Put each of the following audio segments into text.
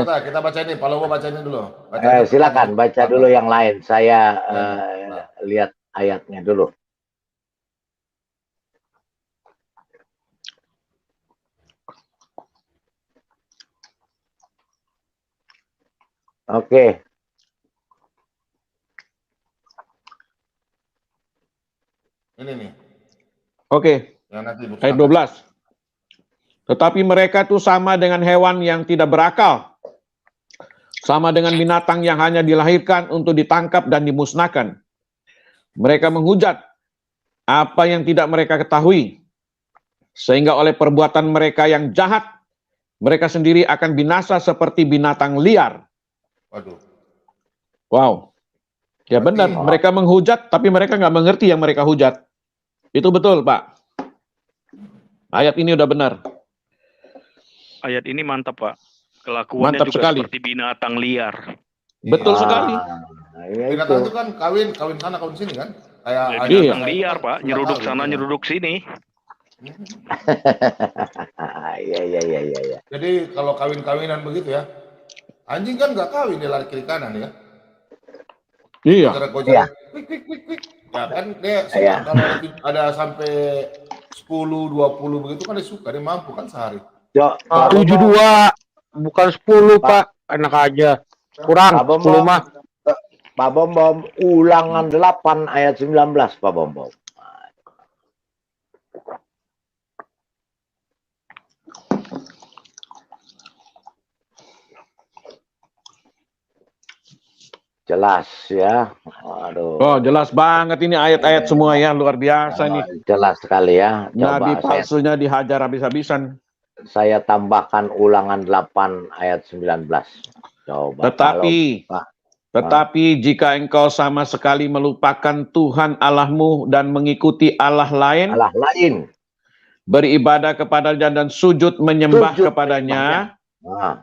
Kita baca ini, Pak Lobo baca ini dulu. Silakan baca dulu yang lain. Saya lihat ayatnya dulu. Oke. Ini nih. Oke. Ayat 12. Tetapi mereka itu sama dengan hewan yang tidak berakal. Sama dengan binatang yang hanya dilahirkan untuk ditangkap dan dimusnahkan. Mereka menghujat apa yang tidak mereka ketahui. Sehingga oleh perbuatan mereka yang jahat, mereka sendiri akan binasa seperti binatang liar. Waduh. Wow. Ya benar, mereka menghujat, tapi mereka nggak mengerti yang mereka hujat. Itu betul, Pak. Ayat ini udah benar. Ayat ini mantap, Pak. Kelakuannya mantap juga sekali. seperti binatang liar. Betul sekali. Binatang itu kan kawin sana, kawin sini kan? Kayak binatang liar, Pak. Nyeruduk sana, nyeruduk sini. Iya. Jadi kalau kawin-kawinan begitu ya, anjing kan nggak kawin, dia lari kiri kanan ya. Iya. Kwik. Ya kan dia suka kalau ada sampai 10, 20 begitu kan dia suka, dia mampu kan sehari. 72 bukan 10 Pak, enak aja. Kurang 10 mah. Pak Bom, ulangan 8 ayat 19 Pak Bom. Jelas ya. Aduh. Oh, jelas banget ini ayat-ayat semua ya, luar biasa nih. Jelas sekali ya. Nabi palsunya dihajar habis-habisan. Saya tambahkan ulangan 8 ayat 19. Coba. Tetapi jika engkau sama sekali melupakan Tuhan Allahmu dan mengikuti Allah lain, beribadah kepadanya dan sujud menyembah kepadanya,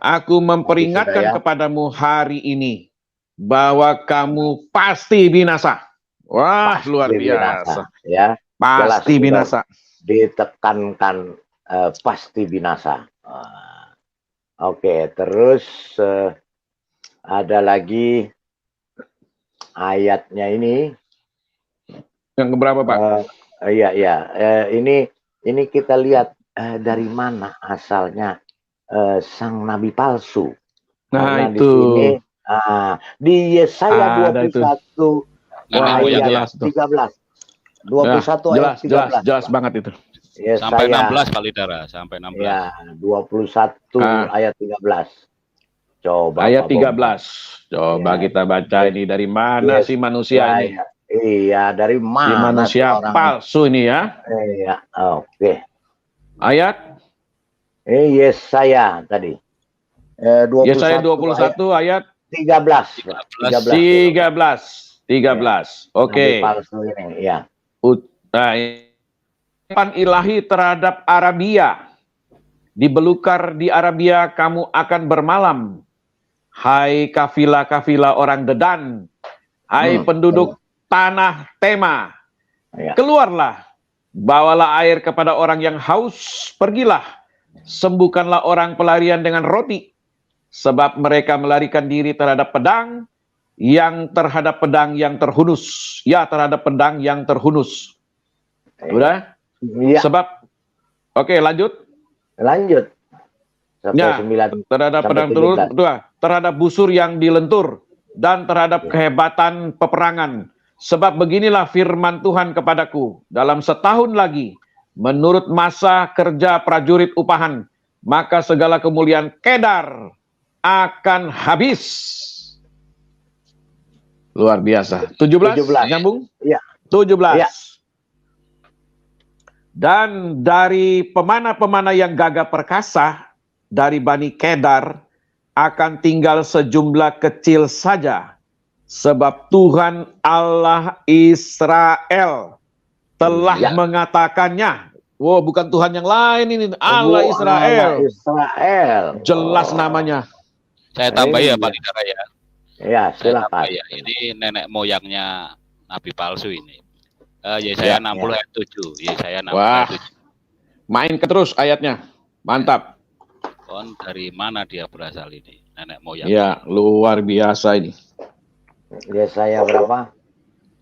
aku memperingatkan kepadamu hari ini bahwa kamu pasti binasa. Wah, pasti luar biasa. Ya, pasti binasa. Ditekankan pasti binasa. Oke, terus ada lagi ayatnya ini. Yang keberapa, Pak? Iya. Ini kita lihat dari mana asalnya sang nabi palsu. Nah, karena itu. Di Yesaya 21 ayat 13. 21 ayat 13. Jelas banget itu. Yesaya, sampai 16 kali Dara, sampai 16. Ya, 21 ayat 13. Coba ayat 13. Coba kita baca ini dari mana sih manusia ini? Iya, dari mana? Si manusia palsu ini ya. Iya, oke. Ayat? Yesaya tadi. 21 Yesaya 21 ayat 13. 13. Oke. Ya. Ucapan ilahi terhadap Arabia. Di belukar di Arabia kamu akan bermalam. Hai kafilah-kafilah orang Dedan. Hai penduduk tanah Tema. Keluarlah. Bawalah air kepada orang yang haus. Pergilah. Sembuhkanlah orang pelarian dengan roti. Sebab mereka melarikan diri terhadap pedang yang terhunus. Ya, terhadap pedang yang terhunus. Udah? Ya. Sebab, oke, lanjut. Ya, terhadap pedang terhadap busur yang dilentur dan terhadap kehebatan peperangan. Sebab beginilah firman Tuhan kepadaku, dalam setahun lagi, menurut masa kerja prajurit upahan, maka segala kemuliaan Kedar akan habis. Luar biasa. 17. Nyambung? Iya. 17. Ya. Dan dari pemana-pemana yang gagah perkasa dari Bani Kedar akan tinggal sejumlah kecil saja, sebab Tuhan Allah Israel telah mengatakannya. Wow, bukan Tuhan yang lain ini, Allah Israel. Jelas namanya. Saya tambah ya Pak Lidara ya. Ya, silakan. Ya. Ini nenek moyangnya nabi palsu ini. Yesaya 60 ayat 7. Yesaya 60 ayat 7. Main ke terus ayatnya. Mantap. pohon, dari mana dia berasal ini, nenek moyang. Ya, luar biasa ini. Yesaya berapa?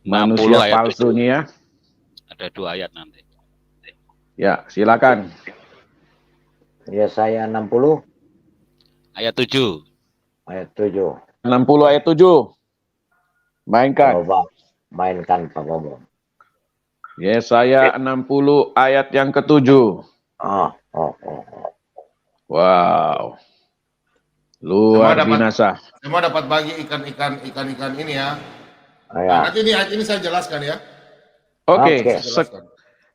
60 Manusia ayat palsu 7. nih ya. Ada 2 ayat nanti. Ya, silakan. Yesaya 60 Ayat 7. ayat 7. 60 ayat 7. Mainkan. Coba mainkan Pak Bobo. Yesaya 60 ayat yang ke-7. Oh. Wow. Luar biasa. Semua dapat bagi ikan-ikan ini ya. Ya. Nanti ini ayat ini saya jelaskan ya. Oke, Oke.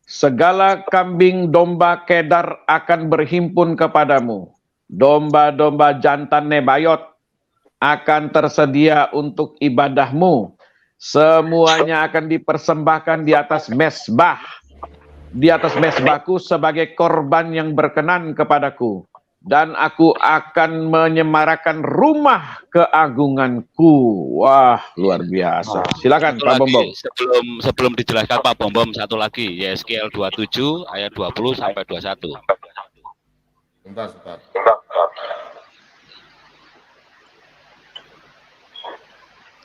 segala kambing domba Kedar akan berhimpun kepadamu. Domba-domba jantan Nebayot akan tersedia untuk ibadahmu. Semuanya akan dipersembahkan di atas mezbah. Di atas mezbahku sebagai korban yang berkenan kepadaku. Dan aku akan menyemarakan rumah keagunganku. Wah, luar biasa. Silakan Satu Pak lagi, Bombom. sebelum dijelaskan Pak Bombom, satu lagi, Yeskiel 27 ayat 20 sampai 21. Sebentar.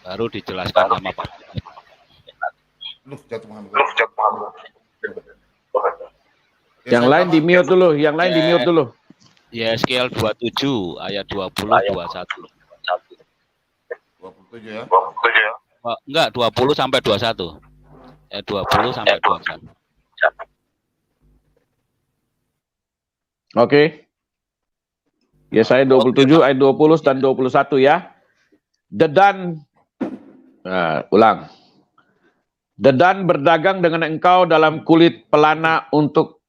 Baru dijelaskan sama Pak. Lu jatuh Muhammad. Yang lain di mute dulu, Yeskiel 27 ayat 20 21. 27 ya. Oh, enggak, 20 sampai 21. 20 sampai 21. Oke. Yesaya 27 ayat 20 dan 21 ya. Dedan, ulang. Dedan berdagang dengan engkau dalam kulit pelana untuk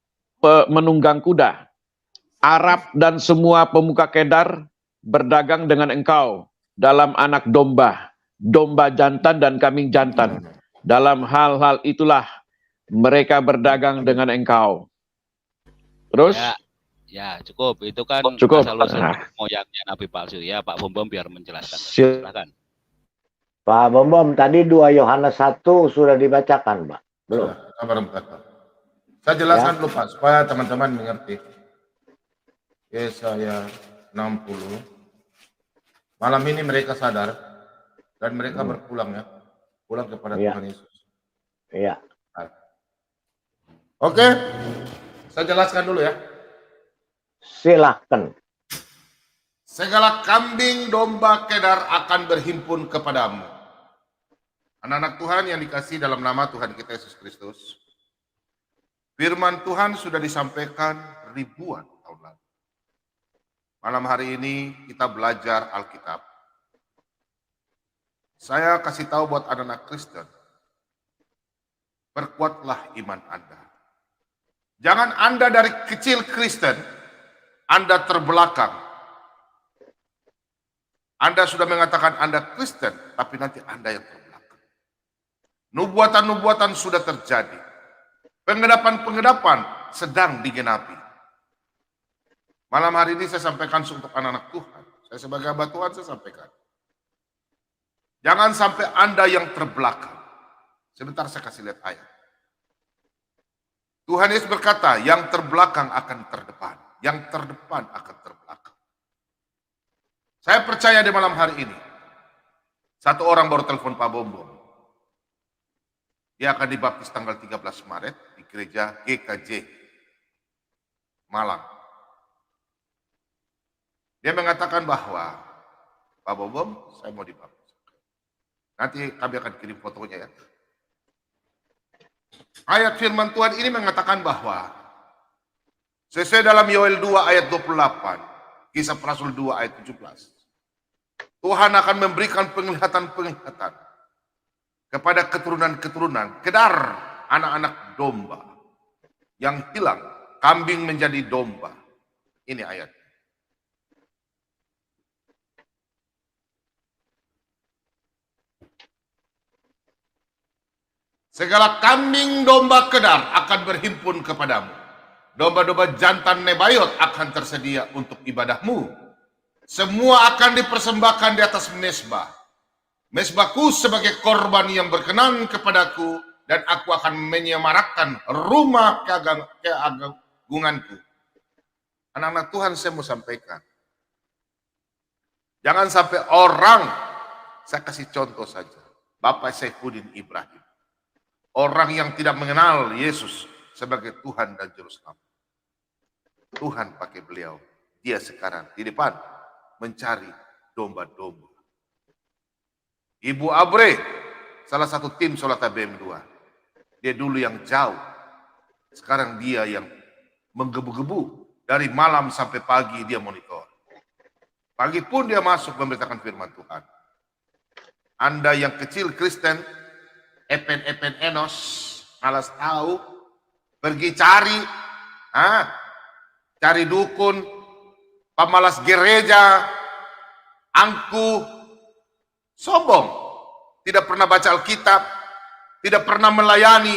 menunggang kuda. Arab dan semua pemuka Kedar berdagang dengan engkau dalam anak domba, domba jantan dan kambing jantan. Dalam hal-hal itulah mereka berdagang dengan engkau. Terus? Ya, cukup. Itu kan Cukup. asal-usul moyangnya nabi palsu ya, Pak Bombom biar menjelaskan. Silakan. Pak Bombom, tadi 2 Yohanes 1 sudah dibacakan, Pak. Belum. Saya jelaskan dulu Pak, supaya teman-teman mengerti. Yesaya 60. Malam ini mereka sadar dan mereka berpulang ya. Pulang kepada Tuhan Yesus. Iya. Oke. Saya jelaskan dulu ya. Silahkan. Segala kambing domba Kedar akan berhimpun kepadamu. Anak-anak Tuhan yang dikasihi dalam nama Tuhan kita Yesus Kristus. Firman Tuhan sudah disampaikan ribuan tahun lalu. Malam hari ini kita belajar Alkitab. Saya kasih tahu buat anak-anak Kristen. Perkuatlah iman Anda. Jangan Anda dari kecil Kristen, Anda terbelakang. Anda sudah mengatakan Anda Kristen, tapi nanti Anda yang terbelakang. Nubuatan-nubuatan sudah terjadi. Pengedapan-pengedapan sedang digenapi. Malam hari ini saya sampaikan untuk anak-anak Tuhan. Saya sebagai hamba Tuhan saya sampaikan. Jangan sampai Anda yang terbelakang. Sebentar saya kasih lihat ayat. Tuhan Yesus berkata, yang terbelakang akan terdepan. Yang terdepan akan terbelakang. Saya percaya di malam hari ini. Satu orang baru telepon Pak Bombom. Dia akan dibaptis tanggal 13 Maret di gereja GKJ Malang. Dia mengatakan bahwa, Pak Bombom, saya mau dibaptis. Nanti kami akan kirim fotonya ya. Ayat firman Tuhan ini mengatakan bahwa, sesuai dalam Yoel 2 ayat 28, Kisah Rasul 2 ayat 17, Tuhan akan memberikan penglihatan-penglihatan kepada keturunan-keturunan Kedar, anak-anak domba yang hilang, kambing menjadi domba. Ini ayat. Segala kambing domba Kedar akan berhimpun kepadamu. Domba-domba jantan Nebayot akan tersedia untuk ibadahmu. Semua akan dipersembahkan di atas mezbah. Mezbahku sebagai korban yang berkenan kepadaku, dan aku akan menyemarakan rumah keagunganku. Anak-anak Tuhan saya mau sampaikan. Jangan sampai orang, saya kasih contoh saja. Bapak Saifuddin Ibrahim. Orang yang tidak mengenal Yesus sebagai Tuhan dan Juru Selamat. Tuhan pakai beliau. Dia sekarang di depan mencari domba-domba. Ibu Abre, salah satu tim Solata BM2. Dia dulu yang jauh. Sekarang dia yang menggebu-gebu. Dari malam sampai pagi dia monitor. Pagi pun dia masuk memberitakan firman Tuhan. Anda yang kecil Kristen, epen-epen enos, malas tahu, pergi cari, cari dukun, pemalas gereja, angkuh, sombong, tidak pernah baca Alkitab, tidak pernah melayani,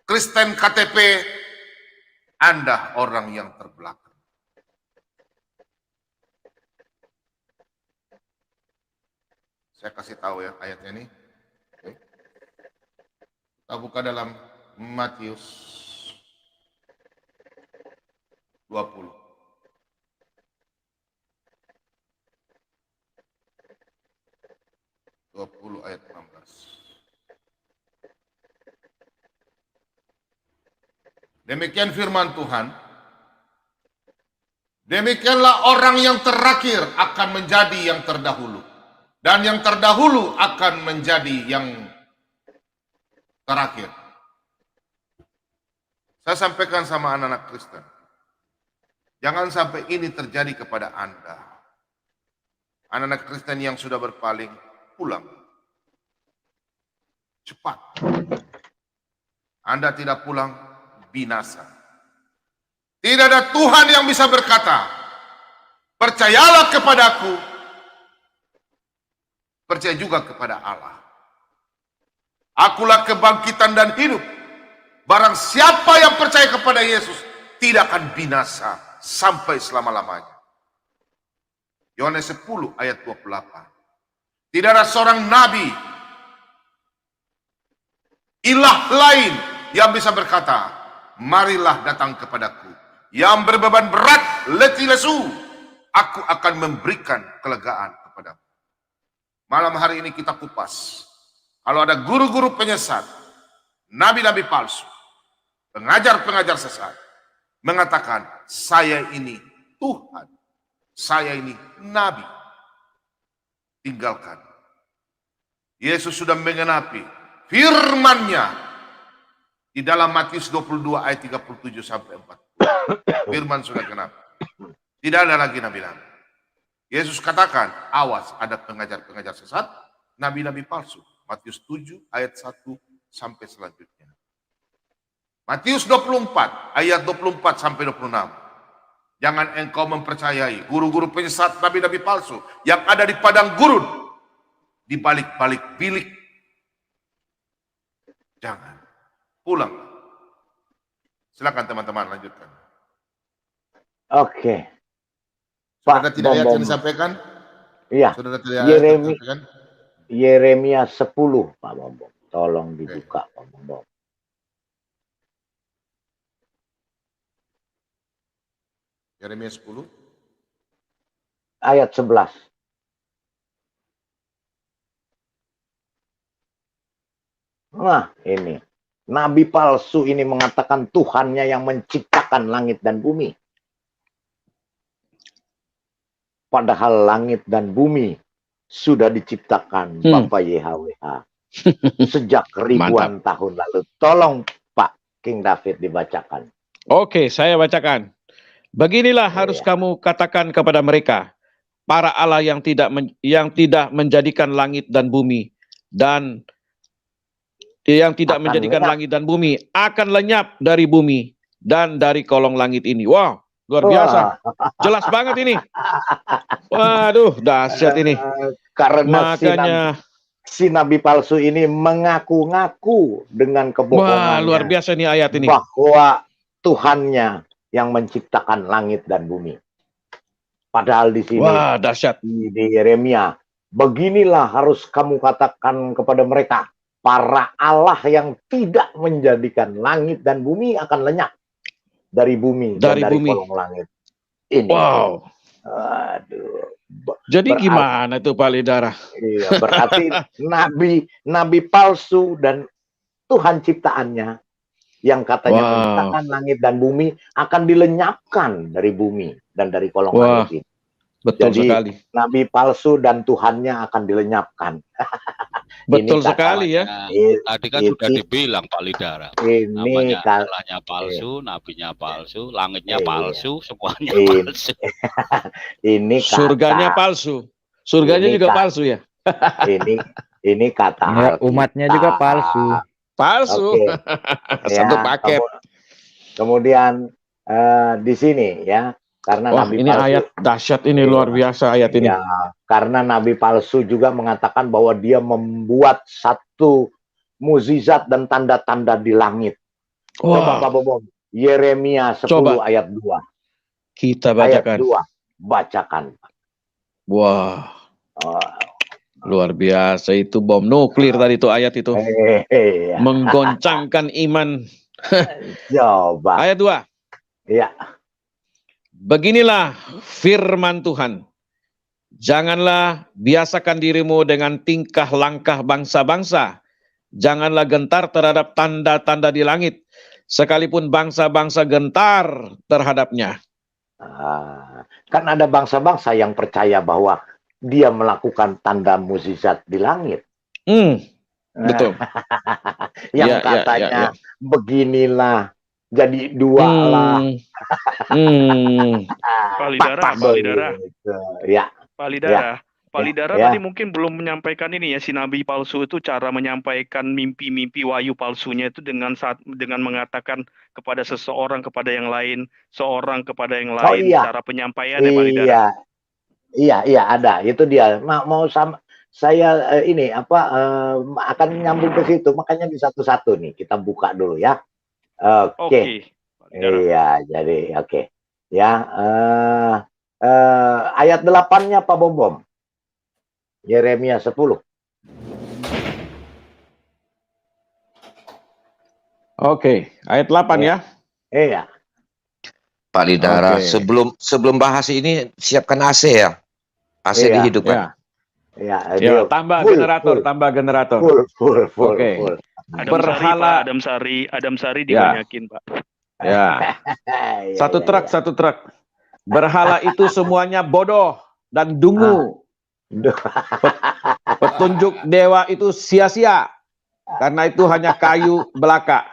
Kristen KTP, Anda orang yang terbelakang. Saya kasih tahu ya ayatnya ini. Oke. Kita buka dalam Matius 20. Ayat 16. Demikian firman Tuhan. Demikianlah orang yang terakhir akan menjadi yang terdahulu. Dan yang terdahulu akan menjadi yang terakhir. Saya sampaikan sama anak-anak Kristen. Jangan sampai ini terjadi kepada Anda. Anak-anak Kristen yang sudah berpaling, pulang. Cepat. Anda tidak pulang, binasa. Tidak ada Tuhan yang bisa berkata, percayalah kepadaku, percaya juga kepada Allah. Akulah kebangkitan dan hidup. Barang siapa yang percaya kepada Yesus tidak akan binasa sampai selama-lamanya. Yohanes 10 ayat 28. Tidak ada seorang nabi, ilah lain yang bisa berkata, marilah datang kepadaku. Yang berbeban berat, letih lesu, aku akan memberikan kelegaan kepadamu. Malam hari ini kita kupas. Kalau ada guru-guru penyesat, nabi-nabi palsu, pengajar-pengajar sesat, mengatakan, saya ini Tuhan, saya ini nabi. Tinggalkan. Yesus sudah mengenapi firman-Nya di dalam Matius 22 ayat 37 sampai 40. Firman sudah genap. Tidak ada lagi nabi-nabi. Yesus katakan, awas ada pengajar-pengajar sesat, nabi-nabi palsu. Matius 7 ayat 1 sampai selanjutnya. Matius 24 ayat 24 sampai 26. Jangan engkau mempercayai guru-guru penyesat, nabi-nabi palsu yang ada di padang gurun, di balik-balik bilik. Jangan. Pulang. Silakan teman-teman lanjutkan. Oke. Sudah Pak ada tidak ayat Bom. yang disampaikan? Iya. Sudah ada tidak ayat yang disampaikan? Yeremia 10, Pak Bom. Tolong dibuka, Pak Bom. Yeremia 10 Ayat 11. Nah, ini. Nabi palsu ini mengatakan Tuhannya yang menciptakan langit dan bumi. Padahal langit dan bumi sudah diciptakan Bapak YHWH sejak ribuan tahun lalu. Tolong Pak King David dibacakan. Oke, saya bacakan. Beginilah harus kamu katakan kepada mereka, para Allah yang tidak menjadikan langit dan bumi, dan yang tidak Akan menjadikan lenyap. langit dan bumi akan lenyap dari bumi dan dari kolong langit ini. Wow, luar biasa. Jelas banget ini. Waduh, dahsyat ini. Karena Makanya, si nabi palsu ini mengaku-ngaku dengan wah, kebohongannya luar biasa nih ayat ini. bahwa Tuhannya yang menciptakan langit dan bumi. Padahal di sini Wah, dahsyat. di Yeremia, beginilah harus kamu katakan kepada mereka, para Allah yang tidak menjadikan langit dan bumi akan lenyap dari bumi Dari dan dari bumi. kolong langit. Ini. Wow. Aduh. Jadi Berarti- gimana tuh Pak Lidara? Iya, berarti nabi palsu dan Tuhan ciptaannya yang katanya Wow. menciptakan langit dan bumi akan dilenyapkan dari bumi dan dari kolong Wah. langit ini. Betul Jadi, sekali. Nabi palsu dan Tuhannya akan dilenyapkan. Betul kata- sekali ya. Nah, I- tadi kan ini- sudah dibilang Pak Lidara. Ini Namanya kal- Allahnya palsu, nabinya palsu, langitnya Iya. palsu, semuanya Iya. palsu. ini kata Surganya palsu. Surganya Ini juga Kak. palsu ya. ini kata Ya, Alkitab. umatnya juga palsu. Palsu. Oke. Satu Ya, paket. Kemudian di sini ya, karena Wah, nabi ini palsu ayat dahsyat ini, Iya. luar biasa ayat ini. ya, karena nabi palsu juga mengatakan bahwa dia membuat satu mukjizat dan tanda-tanda di langit. Coba Pak Wah, Bobom, Yeremia 10 Coba. ayat 2. kita Ayat bacakan. 2. Bacakan. Wah, Oh, luar biasa itu bom nuklir tadi itu ayat itu. ya. Menggoncangkan iman. Coba. Ayat 2. Ya. Beginilah firman Tuhan. Janganlah biasakan dirimu dengan tingkah langkah bangsa-bangsa. Janganlah gentar terhadap tanda-tanda di langit. Sekalipun bangsa-bangsa gentar terhadapnya. Kan ada bangsa-bangsa yang percaya bahwa dia melakukan tanda mukjizat di langit. Betul. Yang Ya, ya, katanya ya, ya. beginilah, jadi dua lah. Pak Lidara, Patah. Pak Lidara, Begitu. Ya. Pak Lidara. Pak Ya, Lidara ya. tadi mungkin belum menyampaikan ini ya, si nabi palsu itu cara menyampaikan mimpi-mimpi wahyu palsunya itu dengan mengatakan kepada seseorang kepada yang lain, seorang kepada yang Oh, lain, iya. cara penyampaiannya Pak Lidara. Iya, ada. Itu dia. Mau sama saya ini akan nyambung ke situ. Makanya di satu-satu nih kita buka dulu ya. Oke. Oke, Pak Lidara. Iya, jadi oke. Ya, ayat 8-nya Pak Bom. Yeremia 10. Oke, ayat 8 ya. Iya. Pak Lidara, Oke. sebelum bahas ini siapkan AC ya. AC Iya, dihidupkan. Ya, Ya, dia tambah full, generator, full. tambah generator. Full. Oke. Berhala- Adam Sari Ya. dibanyakin Pak. Ya, Iya, satu iya, truk, iya. satu truk. Berhala itu semuanya bodoh dan dungu. Petunjuk dewa itu sia-sia. Karena itu hanya kayu belaka.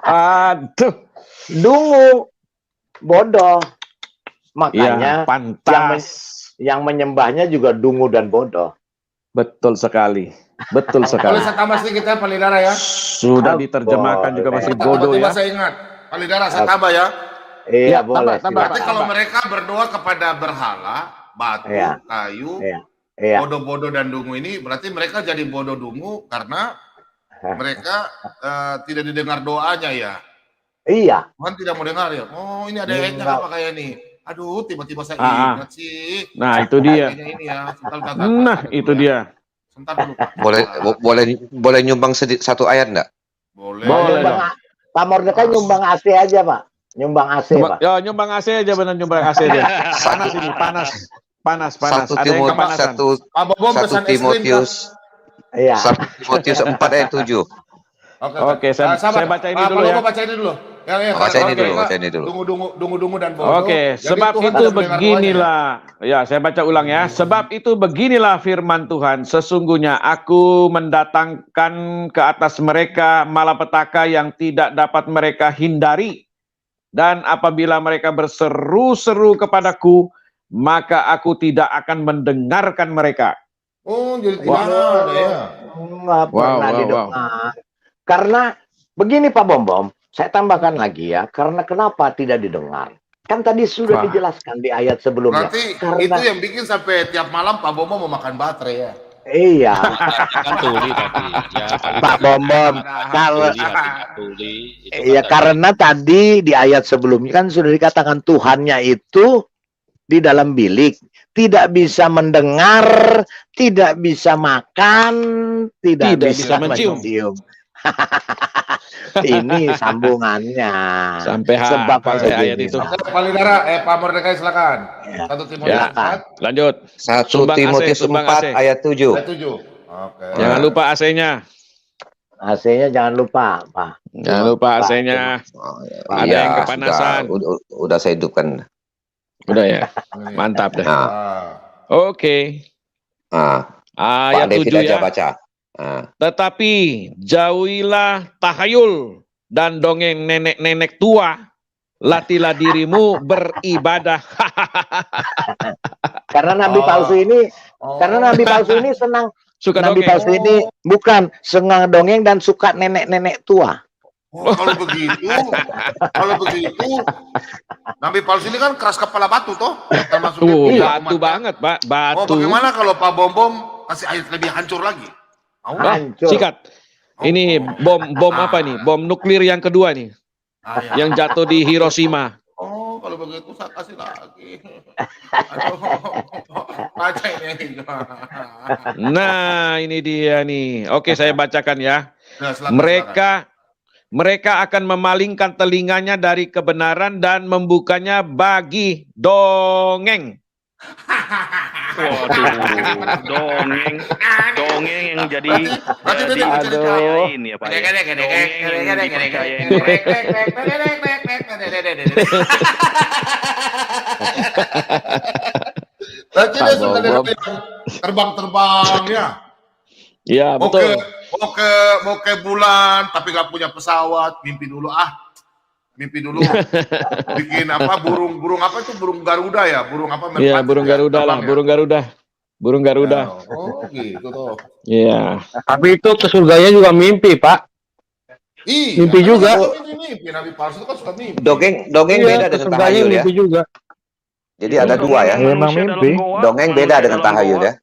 Aduh. Dungu, bodoh. Ya, Makanya pantas. yang menyembahnya juga dungu dan bodoh. Betul sekali. Betul Boleh sekali. saya tambah sedikit ya, Pak Lidara ya? Sudah diterjemahkan juga masih bodoh Tiba-tiba ya. saya ingat. Pak Lidara, saya tambah ya. Iya, Ya, boleh. tambah, Berarti silakan. kalau mereka berdoa kepada berhala, batu, Iya. kayu, Iya. bodoh-bodoh dan dungu ini, berarti mereka jadi bodoh dungu karena mereka tidak didengar doanya ya. Iya. Tuhan tidak mau dengar ya. Oh, ini ada ayatnya Enggak. apa kayak ini? Aduh, tiba-tiba saya ingat sih. Nah, itu dia. Kayaknya ini ya. Sebentar, Nah, itu dia. Sebentar dulu, Pak. Boleh nyumbang satu ayat enggak? Boleh. Boleh Nyumbang dong. Pak Mordecai nyumbang AC aja, Pak. Nyumbang AC, Pak. Ya, nyumbang AC aja, benar nyumbang AC aja. Panas ini, panas. Panas. Satu Ada yang Timotius kepanasan. Pak Bobom pesan es krim, Kak. Iya. 4 ayat 7. Oke, saya baca ini dulu ya. Pak baca ini dulu. Ya, Baca ini Oke. dulu, baca ini dulu. Dungu-dungu dan bodoh. Oke, Jadi sebab Tuhan itu tidak mendengar beginilah. Ya, saya baca ulang ya. Sebab itu beginilah firman Tuhan. Sesungguhnya aku mendatangkan ke atas mereka malapetaka yang tidak dapat mereka hindari. Dan apabila mereka berseru-seru kepadaku, maka aku tidak akan mendengarkan mereka. doanya. Oh, jadi tidak Wah. ada ya. Nggak pernah wow. didengar. Karena begini Pak Bom, saya tambahkan lagi ya. Karena kenapa tidak didengar? Kan tadi sudah Wah. dijelaskan di ayat sebelumnya. Berarti Karena- itu yang bikin sampai tiap malam Pak Bomo mau makan baterai ya. Iya, Kan tuli tadi. Ya, Pak Bom. Kalau Tuli, hatinya tuli. Itu Iya, kata- karena tadi di ayat sebelumnya kan sudah dikatakan Tuhannya itu di dalam bilik, tidak bisa mendengar, tidak bisa makan, tidak, Tidak bisa bisa mencium. mencium. Ini sambungannya. Sampai Sebab hafal saya ayat begini, itu. Pak. Pak Lidara, Pak Mordecai silakan. Ya. 1 Timotius Ya. 4 Lanjut. 1 Sumbang AC, Timotius sumbang 4 AC. ayat 7. ayat 7. Oke. Jangan lupa AC-nya. AC-nya jangan lupa, Pak. Jangan lupa AC-nya. Oh, Ada yang kepanasan. Udah saya hidupkan. Udah ya. Ini. Mantap dah. Nah, Ah. Oke. Pak Ayat David 7 aja ya. baca. Tetapi jauhilah tahayul dan dongeng nenek-nenek tua. Latihlah dirimu beribadah. Karena nabi Oh. palsu ini, Oh. karena nabi palsu ini senang. Suka Nabi dongeng. palsu ini bukan senang dongeng dan suka nenek-nenek tua. Oh, kalau begitu, Nabi palsu ini kan keras kepala batu toh, termasuk Batu banget, Pak. Oh, Batu. bagaimana kalau Pak Bom kasih ayat lebih hancur lagi? Mau? Wah, Hancur. sikat. Ini bom apa nih? Bom nuklir yang kedua nih, Ah, ya. yang jatuh di Hiroshima. Oh, kalau begitu saya kasih lagi. Aduh, baca ini. Nah, ini dia nih. Oke, saya bacakan ya. Nah, silakan, Mereka akan memalingkan telinganya dari kebenaran dan membukanya bagi dongeng. Waduh, dongeng yang jadi Berarti dia tidak Aduh. dipercayain ya Pak. Ya. Dongeng yang dipercayain. Berarti dia suka Bom. dengan terbang-terbang ya. Ya, Mau betul. mau ke bulan tapi nggak punya pesawat, mimpi dulu mimpi dulu bikin apa burung apa itu burung Garuda ya, burung apa Iya, merpati burung ya, Garuda lah, terbang ya? burung Garuda. Oh gitu toh. Iya. Tapi itu ke surganya juga mimpi, Pak. Iya, Mimpi juga. Mimpi Nabi palsu itu kan suka mimpi. Dongeng Iya, beda ke dengan surganya tahayul ya. mimpi juga. Jadi ada dua ya. Memang Manusia dalam mimpi. goa, Dongeng beda manusia dengan dalam tahayul goa, ya.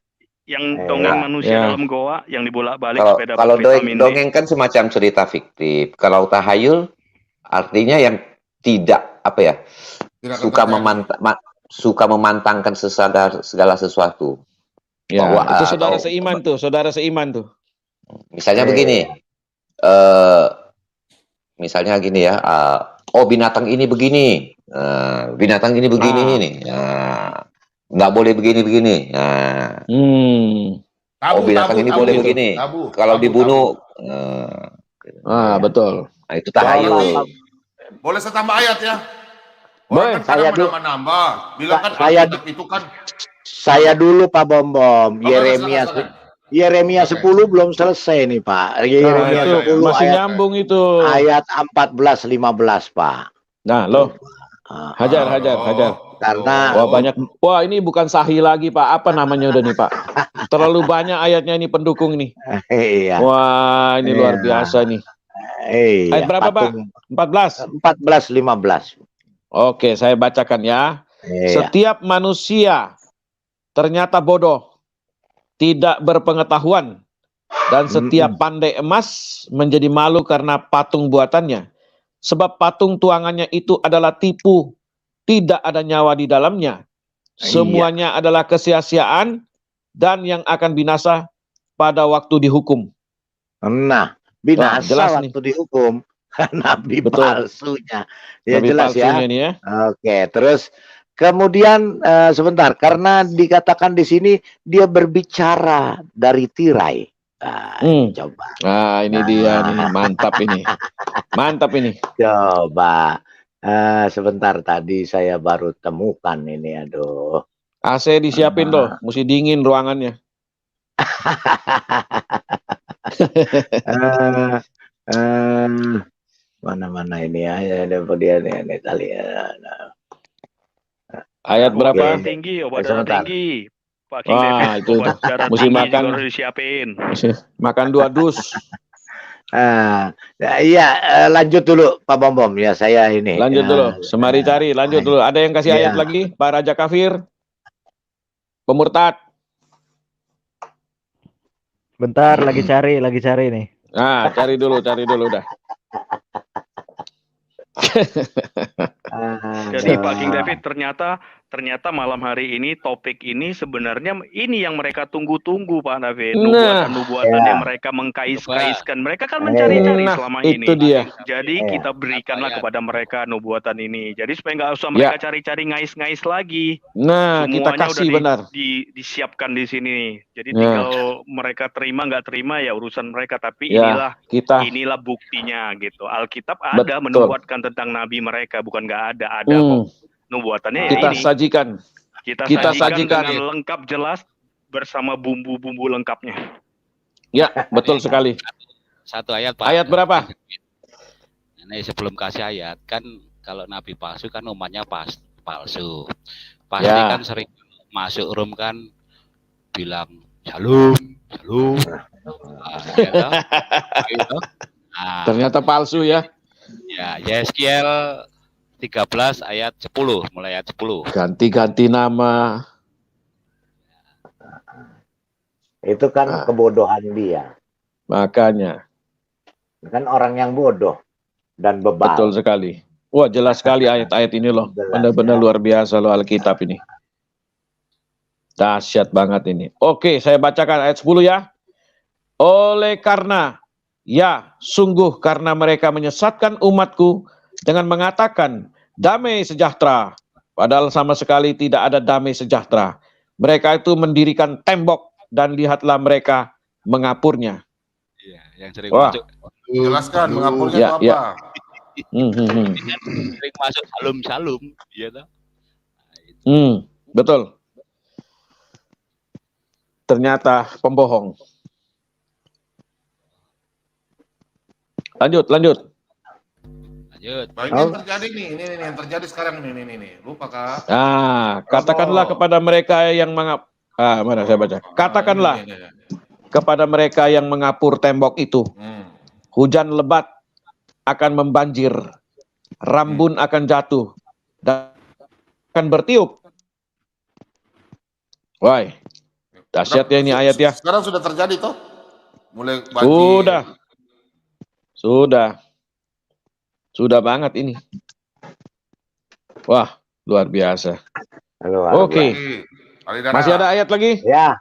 Yang dongeng manusia Ya. dalam goa yang dibolak-balik Kalau supaya dapat kalau vitamin D. dongeng kan semacam cerita fiktif. Kalau tahayul artinya yang tidak apa ya, Tidak akan suka terjadi. suka memantangkan segala sesuatu. Ya, Bahwa, itu saudara seiman tuh. Misalnya begini, misalnya gini ya, oh binatang ini begini, binatang ini begini nih, nggak boleh begini. Tabu, binatang ini boleh begini. Tabu, Kalau tabu, dibunuh, Betul. nah, itu tahayul. Boleh saya tambah ayat ya? Boleh, Orang kan saya kadang menambah-nambah. Bilang kan saya- Alkitab itu kan Saya dulu Pak Bom. Yeremia silakan. Yeremia Oke. 10 belum selesai nih, Pak. Yeremia Itu 10 masih ayat nyambung itu. ayat 14-15, Pak. Nah, loh, Ah, hajar. Karena Wah, banyak. Wah, ini bukan sahih lagi, Pak. Apa namanya udah nih, Pak? Terlalu banyak ayatnya ini pendukung nih. iya. Wah, ini luar Iya. biasa nih. Iya, Ayat berapa, Pak? 14. 14-15. Oke, saya bacakan ya. Iya. Setiap manusia ternyata bodoh, tidak berpengetahuan, dan setiap pandai emas menjadi malu karena patung buatannya. Sebab patung tuangannya itu adalah tipu, tidak ada nyawa di dalamnya. Semuanya adalah kesia-siaan dan yang akan binasa pada waktu dihukum. Nah, Wah, binasa jelas waktu dihukum. Nabi Betul. palsunya. Ya Nabi jelas ya. palsunya nih ya. Oke, terus kemudian sebentar, karena dikatakan di sini dia berbicara dari tirai. Coba, Nah, ini dia nih, mantap ini. Mantap ini. coba. Sebentar, tadi saya baru temukan ini, aduh. AC disiapin loh, mesti dingin ruangannya. Mana ini ya? Dia ini tali ya. Ayat Oke. berapa? Tinggi, obat Sebentar. darah tinggi. Pak King Wah, David, itu obat darah mesti tinggi makan. juga harus disiapin. Makan 2 dus. Iya, lanjut dulu Pak Bom ya, saya ini. Lanjut dulu. Semari cari, lanjut dulu. Ada yang kasih ayat Iya. lagi? Pak Raja Kafir? Pemurtad? Bentar, lagi cari nih. Nah, cari dulu dah. Jadi Pak King David ternyata ternyata malam hari ini topik ini sebenarnya ini yang mereka tunggu-tunggu Pak David. Nah, Nubuatan-nubuatan ya. yang mereka mengkais-kaiskan. Mereka kan mencari-cari nah, selama itu ini. dia. Jadi Iya. kita berikanlah Ayat. kepada mereka nubuatan ini. Jadi supaya nggak usah Ya. mereka cari-cari ngais-ngais lagi. Nah, kita Semuanya kasih udah benar. disiapkan di sini. Jadi Nah. tinggal mereka terima nggak terima ya urusan mereka. Tapi Ya, inilah buktinya gitu. Alkitab ada Betul. menubuatkan tentang nabi mereka, bukan nggak ada kok. Nubuatannya ya kita ini. sajikan. Kita kita sajikan sajikan. dengan lengkap jelas bersama bumbu-bumbu lengkapnya. Ya, betul sekali. Satu ayat Pak. Ayat berapa? Ini sebelum kasih ayat kan kalau nabi palsu kan umatnya palsu. Pasti Ya. kan sering masuk room kan bilang shalom, shalom. Ya toh? Gitu. Nah, Ternyata palsu ya. ya Yeskiel 13 ayat 10, mulai ayat 10. Ganti-ganti nama. Itu kan Ah. kebodohan dia. Makanya. Kan orang yang bodoh dan bebal. Betul sekali. Wah, jelas sekali ayat-ayat ini loh. Jelas, Benar-benar ya. luar biasa loh Alkitab ini. Dahsyat banget ini. Oke, saya bacakan ayat 10 ya. Oleh karena, ya, sungguh karena mereka menyesatkan umatku dengan mengatakan damai sejahtera. Padahal sama sekali tidak ada damai sejahtera. Mereka itu mendirikan tembok dan lihatlah mereka mengapurnya. Iya, yang sering Wah. masuk. Jelaskan mengapurnya Ya, itu ya. apa? Sering masuk shalom, iya toh? Betul. Ternyata pembohong. Lanjut. Lanjut. Nah, ini yang terjadi nih, ini yang terjadi sekarang nih. Lupa Kak. Katakanlah kepada mereka yang mana saya baca. Katakanlah Ini. kepada mereka yang mengapur tembok itu, hujan lebat akan membanjir, rambun akan jatuh, dan akan bertiup. Wah, dahsyat ya ini ayat ya. Sekarang sudah terjadi toh? Mulai banjir. Sudah banget ini. Wah, luar biasa. Oke. Masih ada ayat lagi? Ya.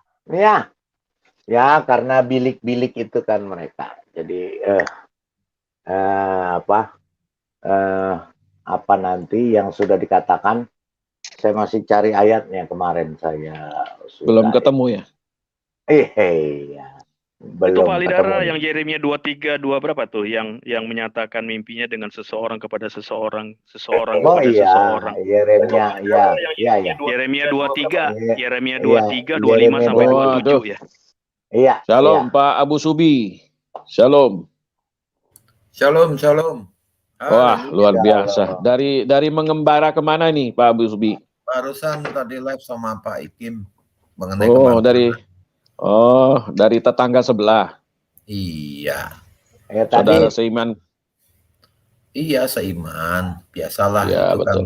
Karena bilik-bilik itu kan mereka. Jadi apa nanti yang sudah dikatakan? Saya masih cari ayatnya kemarin saya. Belum ketemu ya? Iya. Itu Pak Lidara ketemu. yang Yeremia 23 berapa tuh yang menyatakan mimpinya dengan seseorang kepada seseorang Oh kepada iya, seseorang. Yeremia, ya. Yeremia 23, Yeremia 23, 25 Yeremia sampai 22. 27 ya. Iya. Shalom Pak Abu Subi. Shalom. Shalom. Wah, luar Shalom. biasa. Dari mengembara kemana nih Pak Abu Subi? Barusan tadi live sama Pak Ikim mengenai dari tetangga sebelah. Iya. Saudara seiman. Iya, seiman. Biasalah Ya, itu betul. kan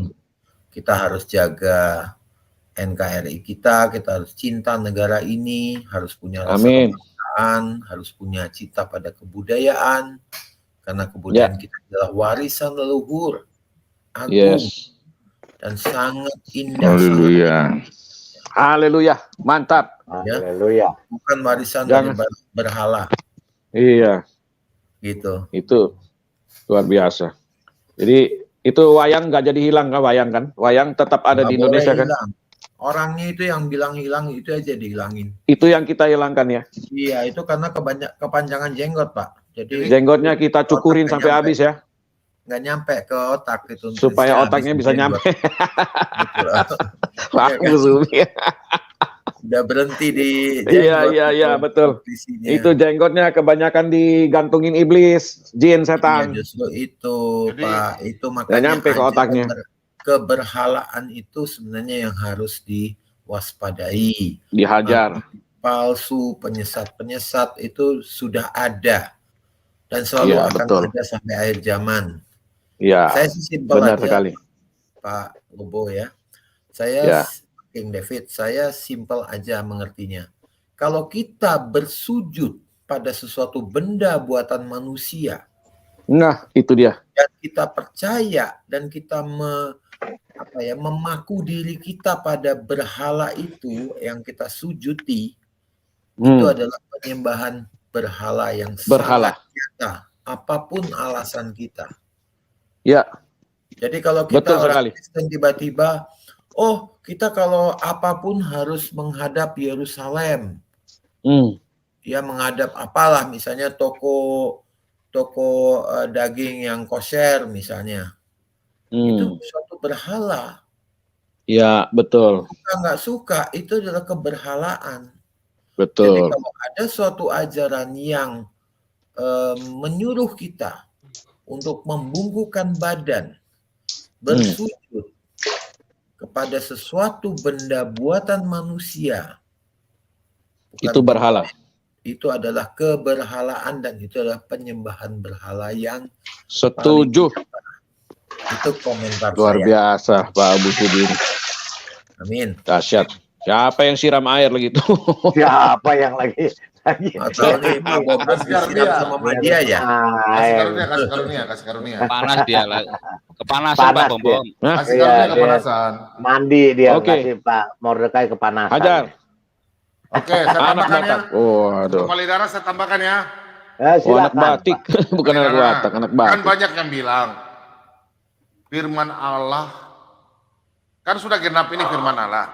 kita harus jaga NKRI kita harus cinta negara ini, harus punya rasa Amin. kebanggaan, harus punya cita pada kebudayaan. Karena kebudayaan kita adalah warisan leluhur agung dan sangat indah. Haleluya. Mantap. Haleluya. Bukan warisan dari berhala. Iya. Gitu. Itu luar biasa. Jadi itu wayang nggak jadi hilang kan wayang kan? Wayang tetap ada Nggak di Indonesia boleh kan? hilang. Orangnya itu yang bilang hilang itu aja dihilangin. Itu yang kita hilangkan ya. Iya, itu karena kepanjangan jenggot, Pak. Jadi Jenggotnya kita cukurin sampai habis ya. Nggak nyampe ke otak itu. Supaya otaknya bisa nyampe. Gitu. Udah berhenti di jenggot. Iya, betul. Isinya. Itu jenggotnya kebanyakan digantungin iblis, jin, setan. Iya, justru itu, Pak. Itu Nggak makanya nyampe ke otaknya. keberhalaan itu sebenarnya yang harus diwaspadai. Dihajar. Palsu, penyesat itu sudah ada dan selalu akan ada sampai akhir zaman. Iya. Saya sih simpel benar aja, sekali. Pak Lobo ya. Saya King David, saya simpel aja mengertinya. Kalau kita bersujud pada sesuatu benda buatan manusia, nah itu dia. dan kita percaya dan kita memaku diri kita pada berhala itu yang kita sujuti, itu Hmm. adalah penyembahan berhala yang Berhala. sangat nyata, apapun alasan kita. Ya, Jadi kalau kita betul orang sekali. Kristen tiba-tiba, oh kita kalau apapun harus menghadap Yerusalem, Hmm. ya menghadap apalah, misalnya toko daging yang kosher misalnya, itu Hmm. suatu berhala. Ya, betul. Suka nggak suka, itu adalah keberhalaan. Jadi Betul. kalau ada suatu ajaran yang menyuruh kita untuk membungkukkan badan, bersujud kepada sesuatu benda buatan manusia, Itu berhala. itu adalah keberhalaan dan itu adalah penyembahan berhala yang Setuju. itu komentar Luar saya. biasa Pak Abu Sudin. Amin. Dahsyat. Siapa yang siram air lagi itu? Siapa yang lagi Atau nih Pak Bobo disiram sama Madia ya? Kasih karunia. Panas dia lah. Kepanasan Pak Panas Bom. Hah? Kasih Iya, karunia dia. kepanasan. mandi dia Oke. kasih Pak Mordekai kepanasan. Hajar. Oke, saya Anak tambahkan ya. Batak. Oh, aduh. Kepala darah saya tambahkan ya. Eh, Oh, anak silakan, batik. Bukan anak Kepala Batak, anak darah. Kan batik. banyak yang bilang firman Allah kan sudah genap ini firman Allah.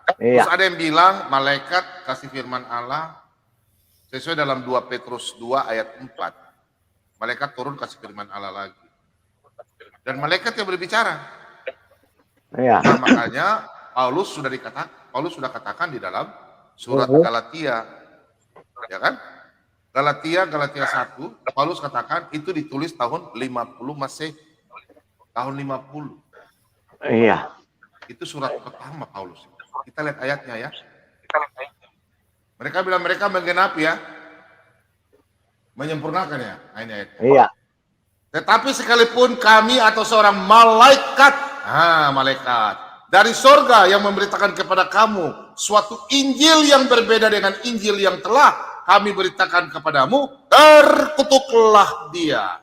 Pak. Terus Iya. ada yang bilang malaikat kasih firman Allah sesuai dalam 2 Petrus 2 ayat 4. Malaikat turun kasih firman Allah lagi. Dan malaikat yang berbicara. Iya. Nah, makanya Paulus sudah katakan di dalam surat Galatia. Ya kan? Galatia 1, Paulus katakan itu ditulis tahun 50 Masehi. Tahun 50. Iya. Itu surat pertama Paulus. Kita lihat ayatnya ya. Mereka bilang mereka menggenapi ya. Menyempurnakan ya. Nah, ini ayat. Iya. Tetapi sekalipun kami atau seorang malaikat, malaikat dari sorga yang memberitakan kepada kamu suatu Injil yang berbeda dengan Injil yang telah kami beritakan kepadamu, terkutuklah dia.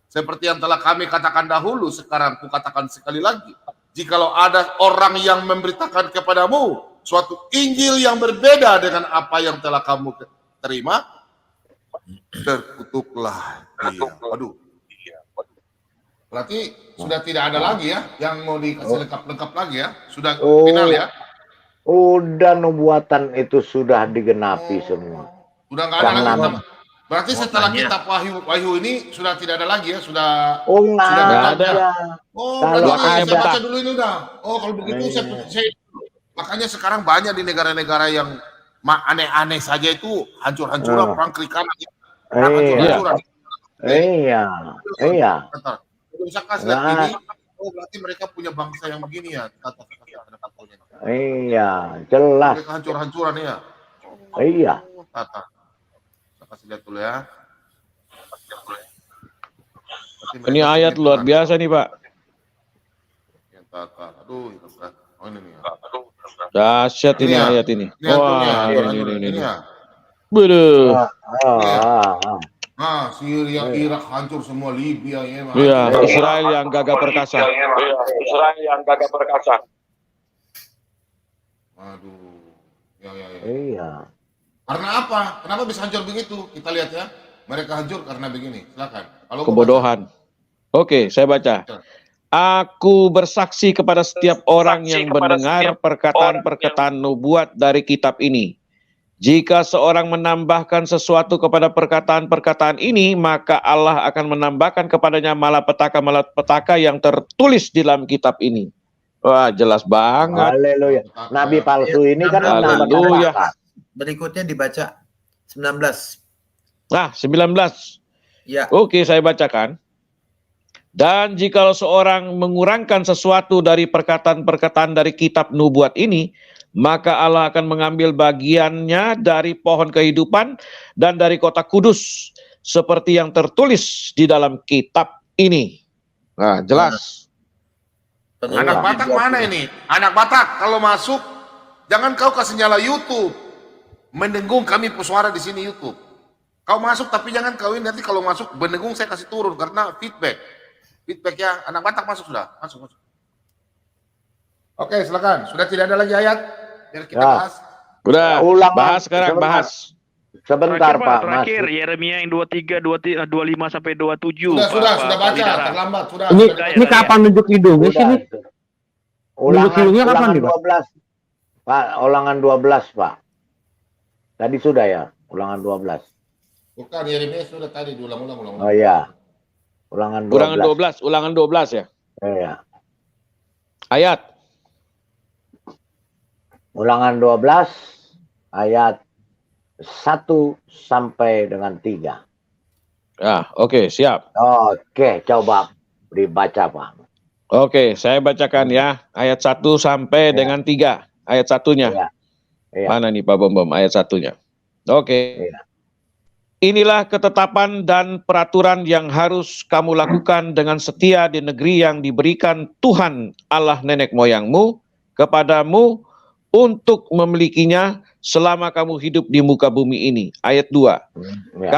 Seperti yang telah kami katakan dahulu, sekarang kukatakan sekali lagi. Jikalau ada orang yang memberitakan kepadamu suatu Injil yang berbeda dengan apa yang telah kamu terima, terkutuklah dia. Waduh. Berarti sudah tidak ada lagi ya yang mau dikasih lengkap-lengkap lagi ya. Sudah final ya. Udah nubuatan itu sudah digenapi semua. Sudah nggak ada Jangan. lagi. Berarti setelah kitab Wahyu ini sudah tidak ada lagi ya. Sudah Nggak sudah nggak ada. ada. Oh, Kalau berarti saya ada. baca dulu ini udah. Oh, kalau begitu saya makanya sekarang banyak di negara-negara yang aneh-aneh saja itu hancur-hancuran perang kiri kanan. Hancur-hancuran. Iya. Iya. Bentar. Kalau misalkan lihat ini, oh berarti mereka punya bangsa yang begini ya. Iya. Jelas. Mereka hancur-hancuran ya. Iya. Tata. Saya kasih lihat dulu ya. Ini ayat luar biasa nih Pak. Ya, Tata. Aduh, itu berat. Oh ini nih. Ya. Dahsyat ini Ini ya. ayat ini. Ini hancurnya, Wah, hancur, ini. ini ya. Beduh. Nah, Syria, Irak hancur semua, Libya ya. Iya, Israel yang gagah perkasa. Aduh. Ya. Iya. Karena apa? Kenapa bisa hancur begitu? Kita lihat ya. Mereka hancur karena begini. Silakan. Kalau Kebodohan. Oke, saya baca. Aku bersaksi kepada setiap orang yang mendengar perkataan-perkataan nubuat dari kitab ini. Jika seorang menambahkan sesuatu kepada perkataan-perkataan ini, maka Allah akan menambahkan kepadanya malapetaka-malapetaka yang tertulis di dalam kitab ini. Wah, jelas banget. Haleluya. Nabi palsu ini kan Haleluya. Berikutnya dibaca 19. Nah, 19. Ya. Oke, saya bacakan. Dan jikalau seorang mengurangkan sesuatu dari perkataan-perkataan dari kitab nubuat ini, maka Allah akan mengambil bagiannya dari pohon kehidupan dan dari kota kudus, seperti yang tertulis di dalam kitab ini. Nah, jelas. Anak Batak mana ini? Anak Batak kalau masuk, jangan kau kasih nyala YouTube. Mendengung kami pesuara di sini YouTube. Kau masuk tapi jangan kau ini nanti kalau masuk mendengung saya kasih turun karena feedback. Feedback ya, anak Batak masuk sudah, masuk. Oke, silakan. Sudah tidak ada lagi ayat yang kita Ya. bahas. Udah, Ulangan, bahas sekarang, sebentar. bahas. Sebentar, Pak. Terakhir Masih. Yeremia yang 23, 25 sampai 27. Sudah Pak baca. Lidara. Terlambat, sudah. Ini Sudah ini kapan nunjuk hidungnya sih Udah. nih? hidungnya kapan Ulangan nih, Pak? 12. Pak, ulangan 12, Pak. Tadi sudah ya, ulangan 12. Bukan, Yeremia sudah tadi diulang-ulang. Oh iya. Ulangan 12. Ulangan 12 ya. Iya. Ayat. Ulangan 12 ayat 1 sampai dengan 3. Ah, oke, siap. Oke, coba dibaca, Pak. Oke, saya bacakan ya. Ayat 1 sampai Ya. dengan 3. Ayat satunya. Iya. Iya. Mana nih Pak Bom ayat satunya? Oke. Iya. Inilah ketetapan dan peraturan yang harus kamu lakukan dengan setia di negeri yang diberikan Tuhan Allah nenek moyangmu kepadamu untuk memilikinya selama kamu hidup di muka bumi ini. Ayat 2. Ya.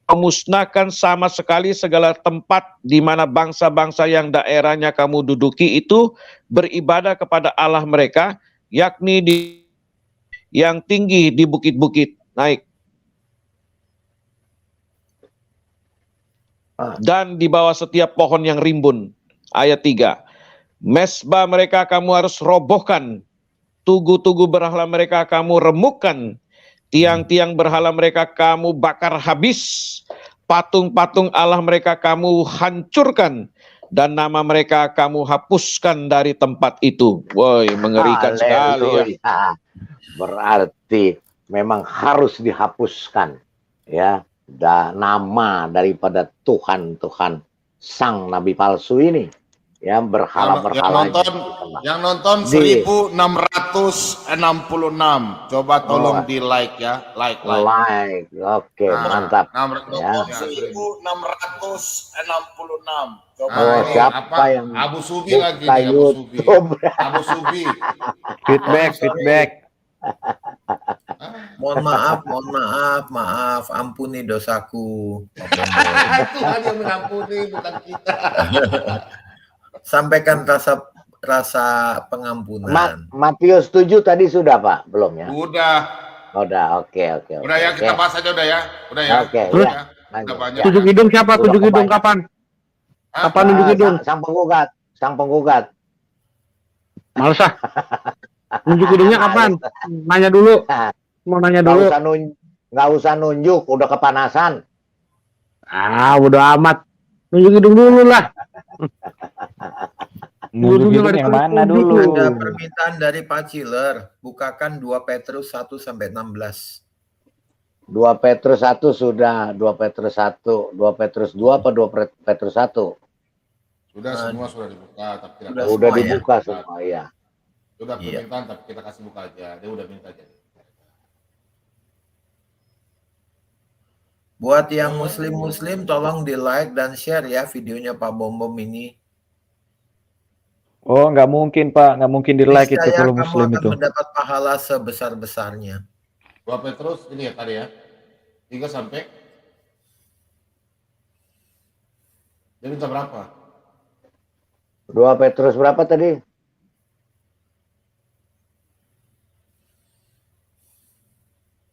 Kamu musnahkan sama sekali segala tempat di mana bangsa-bangsa yang daerahnya kamu duduki itu beribadah kepada Allah mereka, yakni di yang tinggi di bukit-bukit naik. Dan di bawah setiap pohon yang rimbun. Ayat 3. Mesbah mereka kamu harus robohkan. Tugu-tugu berhala mereka kamu remukkan. Tiang-tiang berhala mereka kamu bakar habis. Patung-patung Allah mereka kamu hancurkan. Dan nama mereka kamu hapuskan dari tempat itu. Woi, mengerikan sekali ya. Haleluya. Berarti memang harus dihapuskan ya nama daripada Tuhan sang nabi palsu ini ya, berhala-berhala yang nonton 1666. Coba tolong di like ya, like. Oke, mantap ya. 1666. Coba siapa yang Abu Subi lagi buka nih, YouTube? Abu Subi. Feedback. Mohon maaf, ampuni dosaku. Tuhan yang mengampuni, bukan kita. Sampaikan rasa pengampunan. Matius 7 tadi sudah, Pak? Belum ya? Udah, oke. udah ya, kita bahas aja udah ya. Udah ya. Oke, Udah ya. ya. Udah banyak. Tunjuk hidung siapa? Udah Tunjuk hidung kebanyakan. kapan? Kapan nunjuk hidung? Sang penggugat. Males ah. Nunjuk hidungnya kapan? Nanya dulu. Mau nanya dulu. Nggak usah nunjuk, udah kepanasan. Udah amat. Nunjuk hidung dulu lah. Nunjuk hidung yang mana dulu? Ada permintaan dari Pak Ciler, bukakan 2 Petrus 1 sampai 16. 2 Petrus 1 sudah, 2 Petrus 1, 2 Petrus 2 apa 2 Petrus 1? Sudah, semua sudah dibuka, tapi kita Udah semua dibuka semua ya. sudah permintaan, tapi kita kasih buka aja. Dia udah minta aja. Buat yang muslim-muslim tolong di like dan share ya videonya Pak Bom ini. Oh, nggak mungkin Pak, nggak mungkin di like itu Niscaya kalau kamu muslim akan itu. mendapat pahala sebesar-besarnya. 2 Petrus ini ya tadi ya. 3 sampai. Dia minta berapa? 2 Petrus berapa tadi?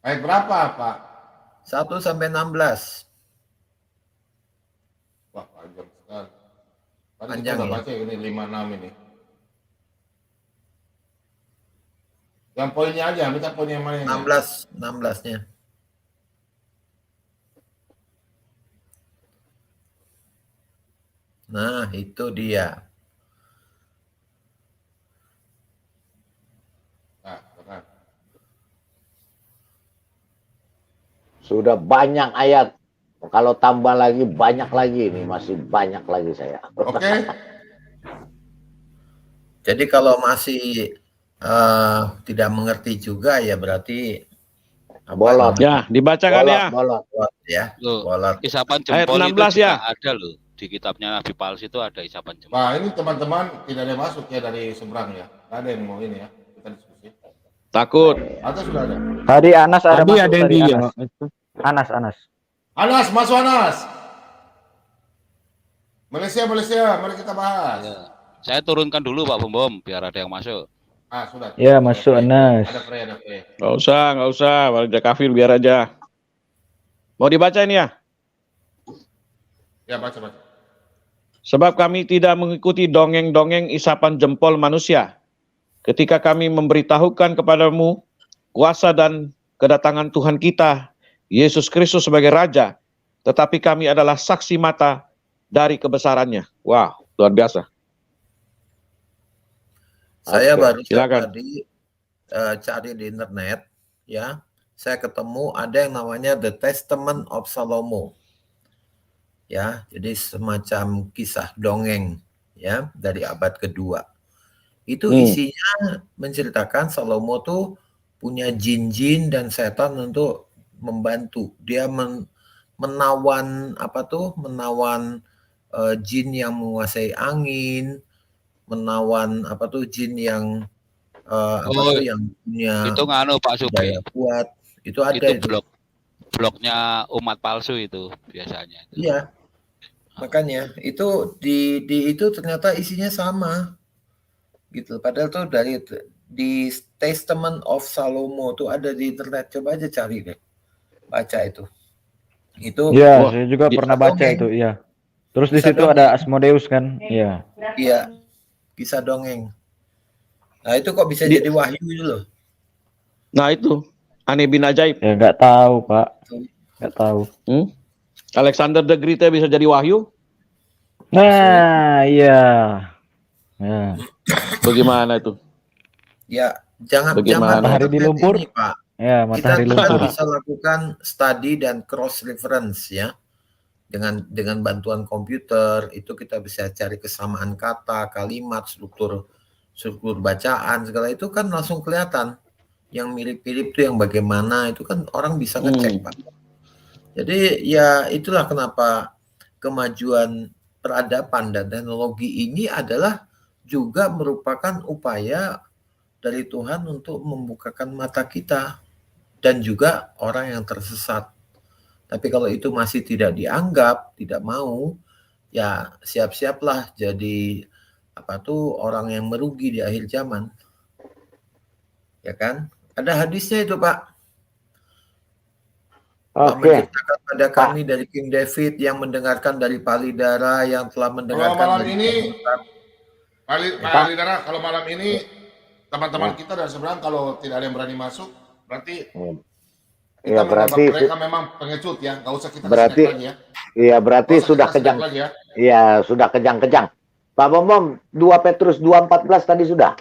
Ayat berapa, Pak? 1 sampai 16. Wah, panjang sekali. Tadi Panjang, kita udah ya? baca ini 56 ini. Yang poinnya aja, minta poin yang mana ini? 16-nya. Nah, itu dia. Nah, kan. Sudah banyak ayat. Kalau tambah lagi banyak lagi ini, masih banyak lagi saya. Oke. Jadi kalau masih tidak mengerti juga ya berarti Bolot. Ya, dibacakan ya. Bolot. ya. Loh, Bolot. isapan Ayat jempol 16 itu juga ya? ada loh. Di kitabnya Nabi Palsu itu ada isapan jempol. Nah, ini teman-teman tidak ada yang masuk ya dari seberang ya. Tidak ada yang mau ini ya. Kita diskusi. Takut. Atau sudah ada? Tadi Anas ada Tadi masuk, ada yang tadi dia. Anas. Anas. Anas, masuk Anas. Malaysia, mari kita bahas. Ya. Saya turunkan dulu Pak Bom biar ada yang masuk. Ah, sudah. Ya, masuk Anas. Ada Frey, ada Frey. Nggak usah. Warga kafir biar aja. Mau dibaca ini ya? Ya, baca. Sebab kami tidak mengikuti dongeng-dongeng isapan jempol manusia. Ketika kami memberitahukan kepadamu kuasa dan kedatangan Tuhan kita, Yesus Kristus sebagai Raja, tetapi kami adalah saksi mata dari kebesarannya. Wow, luar biasa. Saya Oke, baru silakan. tadi cari di internet, ya. Saya ketemu ada yang namanya The Testament of Salomo. Ya, jadi semacam kisah dongeng ya dari abad kedua. Itu isinya menceritakan Salomo tuh punya jin-jin dan setan untuk membantu. Dia menawan jin yang menguasai angin, menawan jin yang yang punya Itu nganu Pak Subi. daya kuat. Itu ada itu. Bloknya umat palsu itu biasanya. Iya. Makanya itu itu ternyata isinya sama. Gitu. Padahal tuh di Testament of Salomo tuh ada di internet. Coba aja cari deh. Baca itu. Itu Ya, saya juga pernah baca dongeng. itu, iya. Terus di Kisah situ dongeng. ada Asmodeus kan? Iya. Iya. Kisah dongeng. Nah, itu kok bisa jadi wahyu itu loh. Nah itu, Aneh bin Ajaib. Ya nggak tahu, Pak. Nggak tahu. Alexander the Great bisa jadi wahyu? Nah, iya. Ya. Bagaimana itu? Ya, jangan Matahari di lumpur. ini, Pak. Ya, matahari Kita lumpur. bisa lakukan study dan cross reference ya. Dengan bantuan komputer itu kita bisa cari kesamaan kata, kalimat, struktur bacaan segala itu kan langsung kelihatan. Yang mirip-mirip itu yang bagaimana itu kan orang bisa ngecek, Pak. Jadi ya itulah kenapa kemajuan peradaban dan teknologi ini adalah juga merupakan upaya dari Tuhan untuk membukakan mata kita dan juga orang yang tersesat. Tapi kalau itu masih tidak dianggap, tidak mau, ya siap-siaplah jadi orang yang merugi di akhir zaman. Ya kan? Ada hadisnya itu, Pak. Oke. Menceritakan pada kami dari King David yang mendengarkan dari Palidara yang telah mendengarkan Malam dari ini Pak Lidara, kalau malam ini teman-teman kita dari seberang kalau tidak ada yang berani masuk, berarti kita menganggap mereka memang pengecut ya, nggak usah kita berarti lagi ya. Iya, berarti sudah kejang. Ya. Iya, sudah kejang-kejang. Pak Bom, 2 Petrus 2:14 tadi sudah.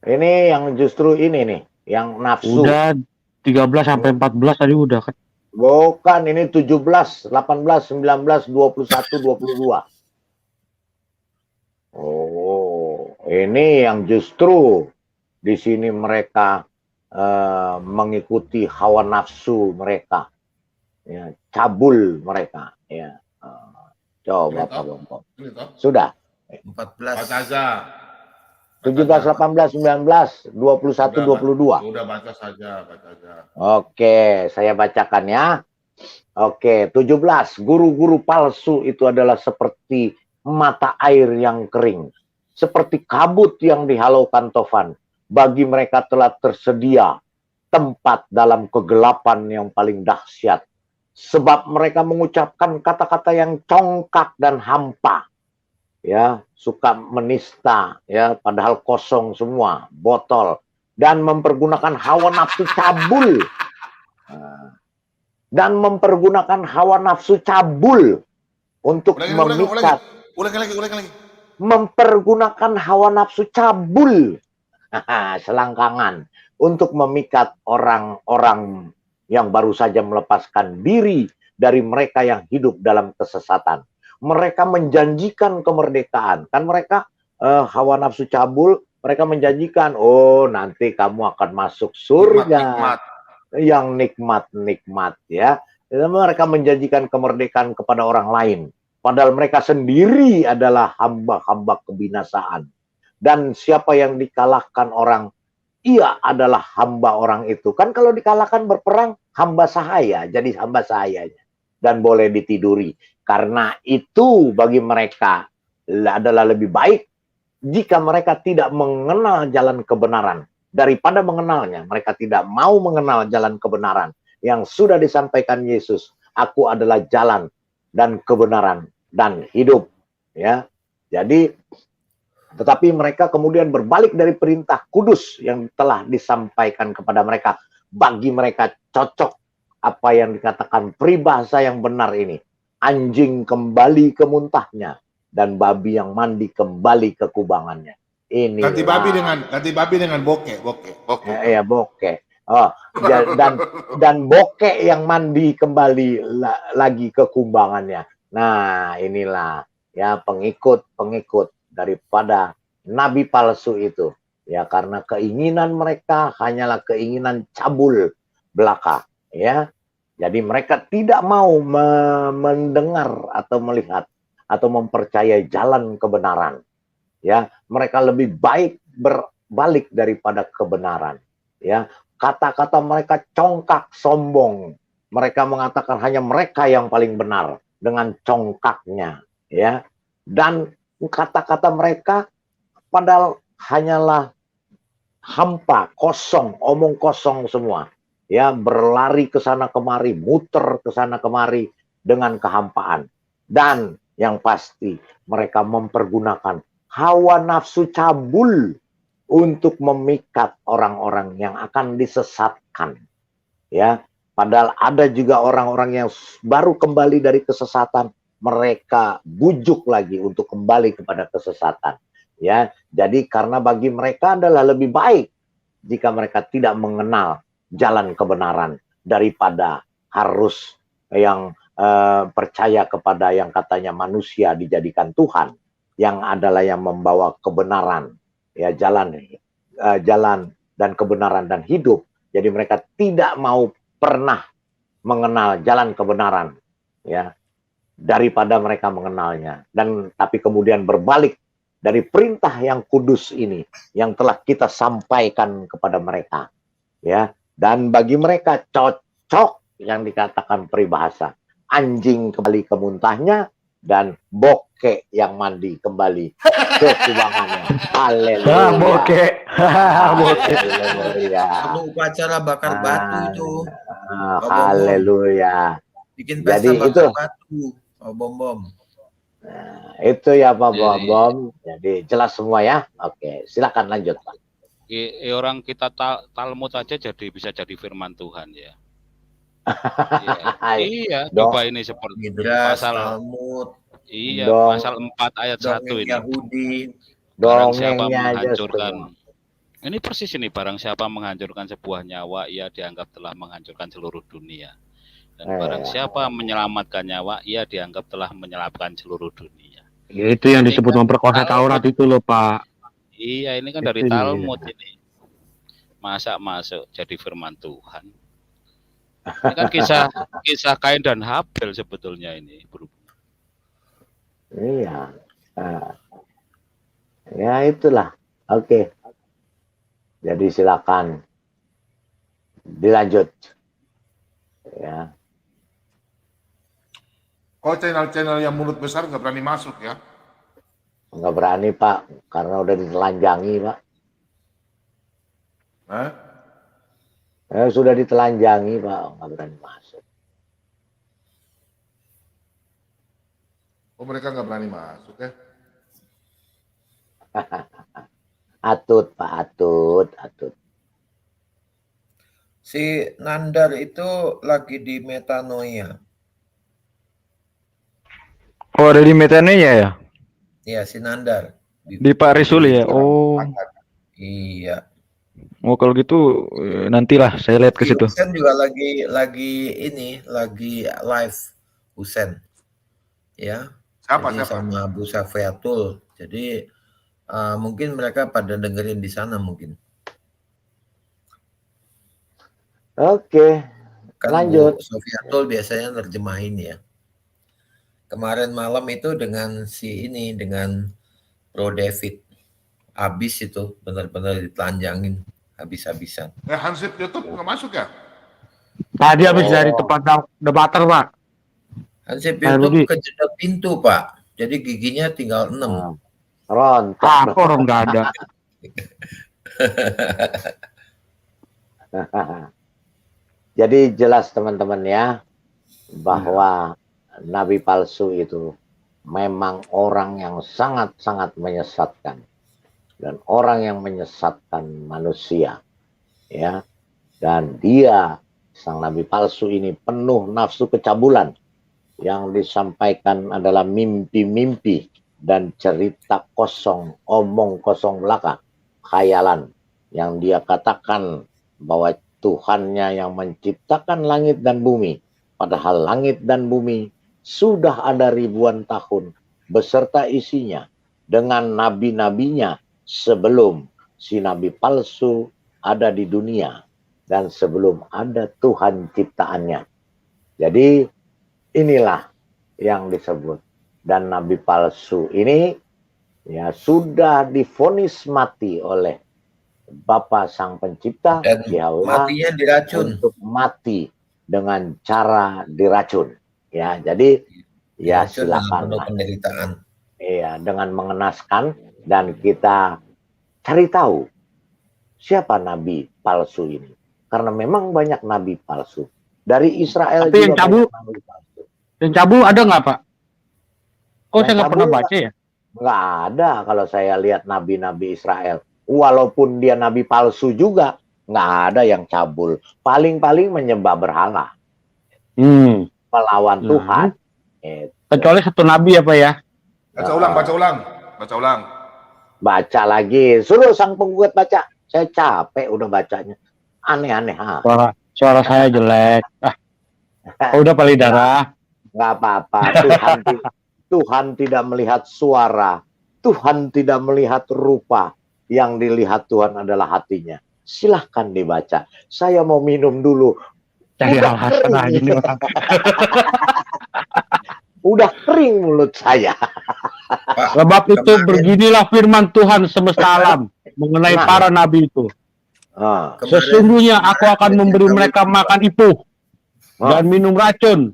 Ini yang justru ini nih, yang nafsu. Udah 13 sampai 14 tadi udah kan. Bukan, ini 17, 18, 19, 21, 22. Oh, ini yang justru di sini mereka mengikuti hawa nafsu mereka, ya, cabul mereka, ya. Coba Pak Bom. Sudah. 14. Baca aja. 17, 18, 19, 21, 22. Sudah baca saja. Oke, saya bacakan ya. Oke, 17. Guru-guru palsu itu adalah seperti mata air yang kering, seperti kabut yang dihalaukan tofan. Bagi mereka telah tersedia tempat dalam kegelapan yang paling dahsyat. Sebab mereka mengucapkan kata-kata yang congkak dan hampa. Ya, suka menista, ya, padahal kosong semua, botol, dan mempergunakan hawa nafsu cabul. Dan mempergunakan hawa nafsu cabul untuk memikat. Ulangi lagi. Mempergunakan hawa nafsu cabul, selangkangan, untuk memikat orang-orang yang baru saja melepaskan diri dari mereka yang hidup dalam kesesatan. Mereka menjanjikan kemerdekaan. Kan mereka hawa nafsu cabul, mereka menjanjikan, oh nanti kamu akan masuk surga. Nikmat. Yang nikmat-nikmat ya. Mereka menjanjikan kemerdekaan kepada orang lain. Padahal mereka sendiri adalah hamba-hamba kebinasaan. Dan siapa yang dikalahkan orang, ia adalah hamba orang itu. Kan kalau dikalahkan berperang, hamba sahaya, jadi hamba sahayanya. Dan boleh ditiduri. Karena itu bagi mereka adalah lebih baik jika mereka tidak mengenal jalan kebenaran. Daripada mengenalnya, mereka tidak mau mengenal jalan kebenaran yang sudah disampaikan Yesus. Aku adalah jalan dan kebenaran dan hidup. Ya, jadi tetapi mereka kemudian berbalik dari perintah kudus yang telah disampaikan kepada mereka. Bagi mereka cocok apa yang dikatakan peribahasa yang benar ini. Anjing kembali ke muntahnya dan babi yang mandi kembali ke kubangannya. Ini Ganti babi dengan bokeh. ya bokeh. Oh, dan bokeh yang mandi kembali lagi ke kubangannya. Nah, inilah ya pengikut daripada nabi palsu itu. Ya, karena keinginan mereka hanyalah keinginan cabul belaka, ya. Jadi mereka tidak mau mendengar atau melihat atau mempercayai jalan kebenaran. Ya, mereka lebih baik berbalik daripada kebenaran. Ya, kata-kata mereka congkak sombong. Mereka mengatakan hanya mereka yang paling benar dengan congkaknya, ya. Dan kata-kata mereka padahal hanyalah hampa, kosong, omong kosong semua. Ya, berlari ke sana kemari, muter ke sana kemari dengan kehampaan. Dan yang pasti mereka mempergunakan hawa nafsu cabul untuk memikat orang-orang yang akan disesatkan. Ya, padahal ada juga orang-orang yang baru kembali dari kesesatan, mereka bujuk lagi untuk kembali kepada kesesatan. Ya, jadi karena bagi mereka adalah lebih baik jika mereka tidak mengenal jalan kebenaran daripada harus yang percaya kepada yang katanya manusia dijadikan Tuhan, yang adalah yang membawa kebenaran, ya, jalan dan kebenaran dan hidup. Jadi mereka tidak mau pernah mengenal jalan kebenaran, ya, daripada mereka mengenalnya. Dan tapi kemudian berbalik dari perintah yang kudus ini yang telah kita sampaikan kepada mereka, ya. Dan bagi mereka cocok yang dikatakan peribahasa, anjing kembali ke muntahnya dan bokeh yang mandi kembali ke kubangannya. Haleluya. Bokeh. Bokeh. Haleluya. Perlu upacara bakar batu itu. Haleluya. Bikin pesta Jadi bakar itu. batu. Oh, bom-bom. Nah, itu ya Pak Iya, Bom. Jadi jelas semua ya. Oke, silakan lanjut Pak. Orang kita Talmud aja bisa jadi firman Tuhan ya. Iya, coba ini seperti Midras, pasal Talmud, iya, Dong. pasal 4 ayat 1 dongeng ini. Yahudi. Barang siapa Dongengnya aja menghancurkan semua. ini persis ini, barang siapa menghancurkan sebuah nyawa, ia dianggap telah menghancurkan seluruh dunia. Dan barang siapa menyelamatkan nyawa, ia dianggap telah menyelamatkan seluruh dunia. Ya, itu yang disebut memperkosa Taurat itu loh Pak. Iya, ini kan Itu dari dia. Talmud ini. Masa masuk jadi firman Tuhan. Ini kan kisah Kain dan Habel sebetulnya ini, Bro. Iya. Nah, ya itulah. Oke. Jadi silakan dilanjut. Ya. Kok channel-channel yang mulut besar nggak berani masuk ya? Nggak berani Pak, karena udah ditelanjangi Pak. Hah? Sudah ditelanjangi Pak, nggak berani masuk. Oh, mereka nggak berani masuk ya? Atut Pak, atut. Si Nandar itu lagi di metanoia. Oh, ada di Metanoia ya? Iya, si Nandar. Di Pak Risuli ya? Oh. Iya. Oh, kalau gitu nantilah saya lihat ke Si situ. Husen juga lagi live Husen. Ya. Siapa? Sama Bu Safiatul. Jadi mungkin mereka pada dengerin di sana mungkin. Oke, Kan lanjut. Bu Safiatul biasanya nerjemahin ya. Kemarin malam itu dengan Bro David. Habis itu benar-benar ditelanjangin habis-habisan. Hansip YouTube nggak masuk ya? Tadi habis dari tempat debater Pak. Hansip Budi. YouTube kejedot pintu Pak. Jadi giginya tinggal 6. Nah, rontok. Apa orang nggak ada? Jadi jelas teman-teman ya, bahwa nabi palsu itu memang orang yang sangat-sangat menyesatkan. Dan orang yang menyesatkan manusia. Ya. Dan dia, sang nabi palsu ini penuh nafsu kecabulan. Yang disampaikan adalah mimpi-mimpi dan cerita kosong, omong kosong belaka, khayalan. Yang dia katakan bahwa Tuhannya yang menciptakan langit dan bumi. Padahal langit dan bumi sudah ada ribuan tahun beserta isinya dengan nabi-nabinya sebelum si nabi palsu ada di dunia dan sebelum ada Tuhan ciptaannya. Jadi inilah yang disebut. Dan nabi palsu ini ya sudah divonis mati oleh Bapa Sang Pencipta Dan Yahweh matinya diracun. untuk mati dengan cara diracun. Ya, jadi ya Diracun dengan silakan penuh lah. penderitaan. Iya, dengan mengenaskan dan kita cari tahu siapa nabi palsu ini. Karena memang banyak nabi palsu. Dari Israel Tapi yang juga cabul- banyak nabi palsu. Yang cabul ada nggak, Pak? Kok Yang saya nggak pernah cabul baca ya? nggak ada kalau saya lihat nabi-nabi Israel. Walaupun dia nabi palsu juga, nggak ada yang cabul. Paling-paling menyembah berhala, melawan Hmm. Tuhan. Gitu. Kecuali satu nabi apa ya? Baca ulang, baca ulang, baca ulang. Baca lagi, suruh sang penggugat baca. Saya capek udah bacanya. Aneh-aneh. Suara saya jelek. Udah paling darah. Nggak apa-apa. Tuhan tidak melihat suara. Tuhan tidak melihat rupa. Yang dilihat Tuhan adalah hatinya. Silahkan dibaca. Saya mau minum dulu. Cari Udah alasan kering. aja nih orang. Udah kering mulut saya. Pak, Sebab itu kemarin- beginilah firman Tuhan semesta alam mengenai Nah. para nabi itu. Ah, kemarin- Sesungguhnya aku akan memberi mereka makan ipuh dan minum racun.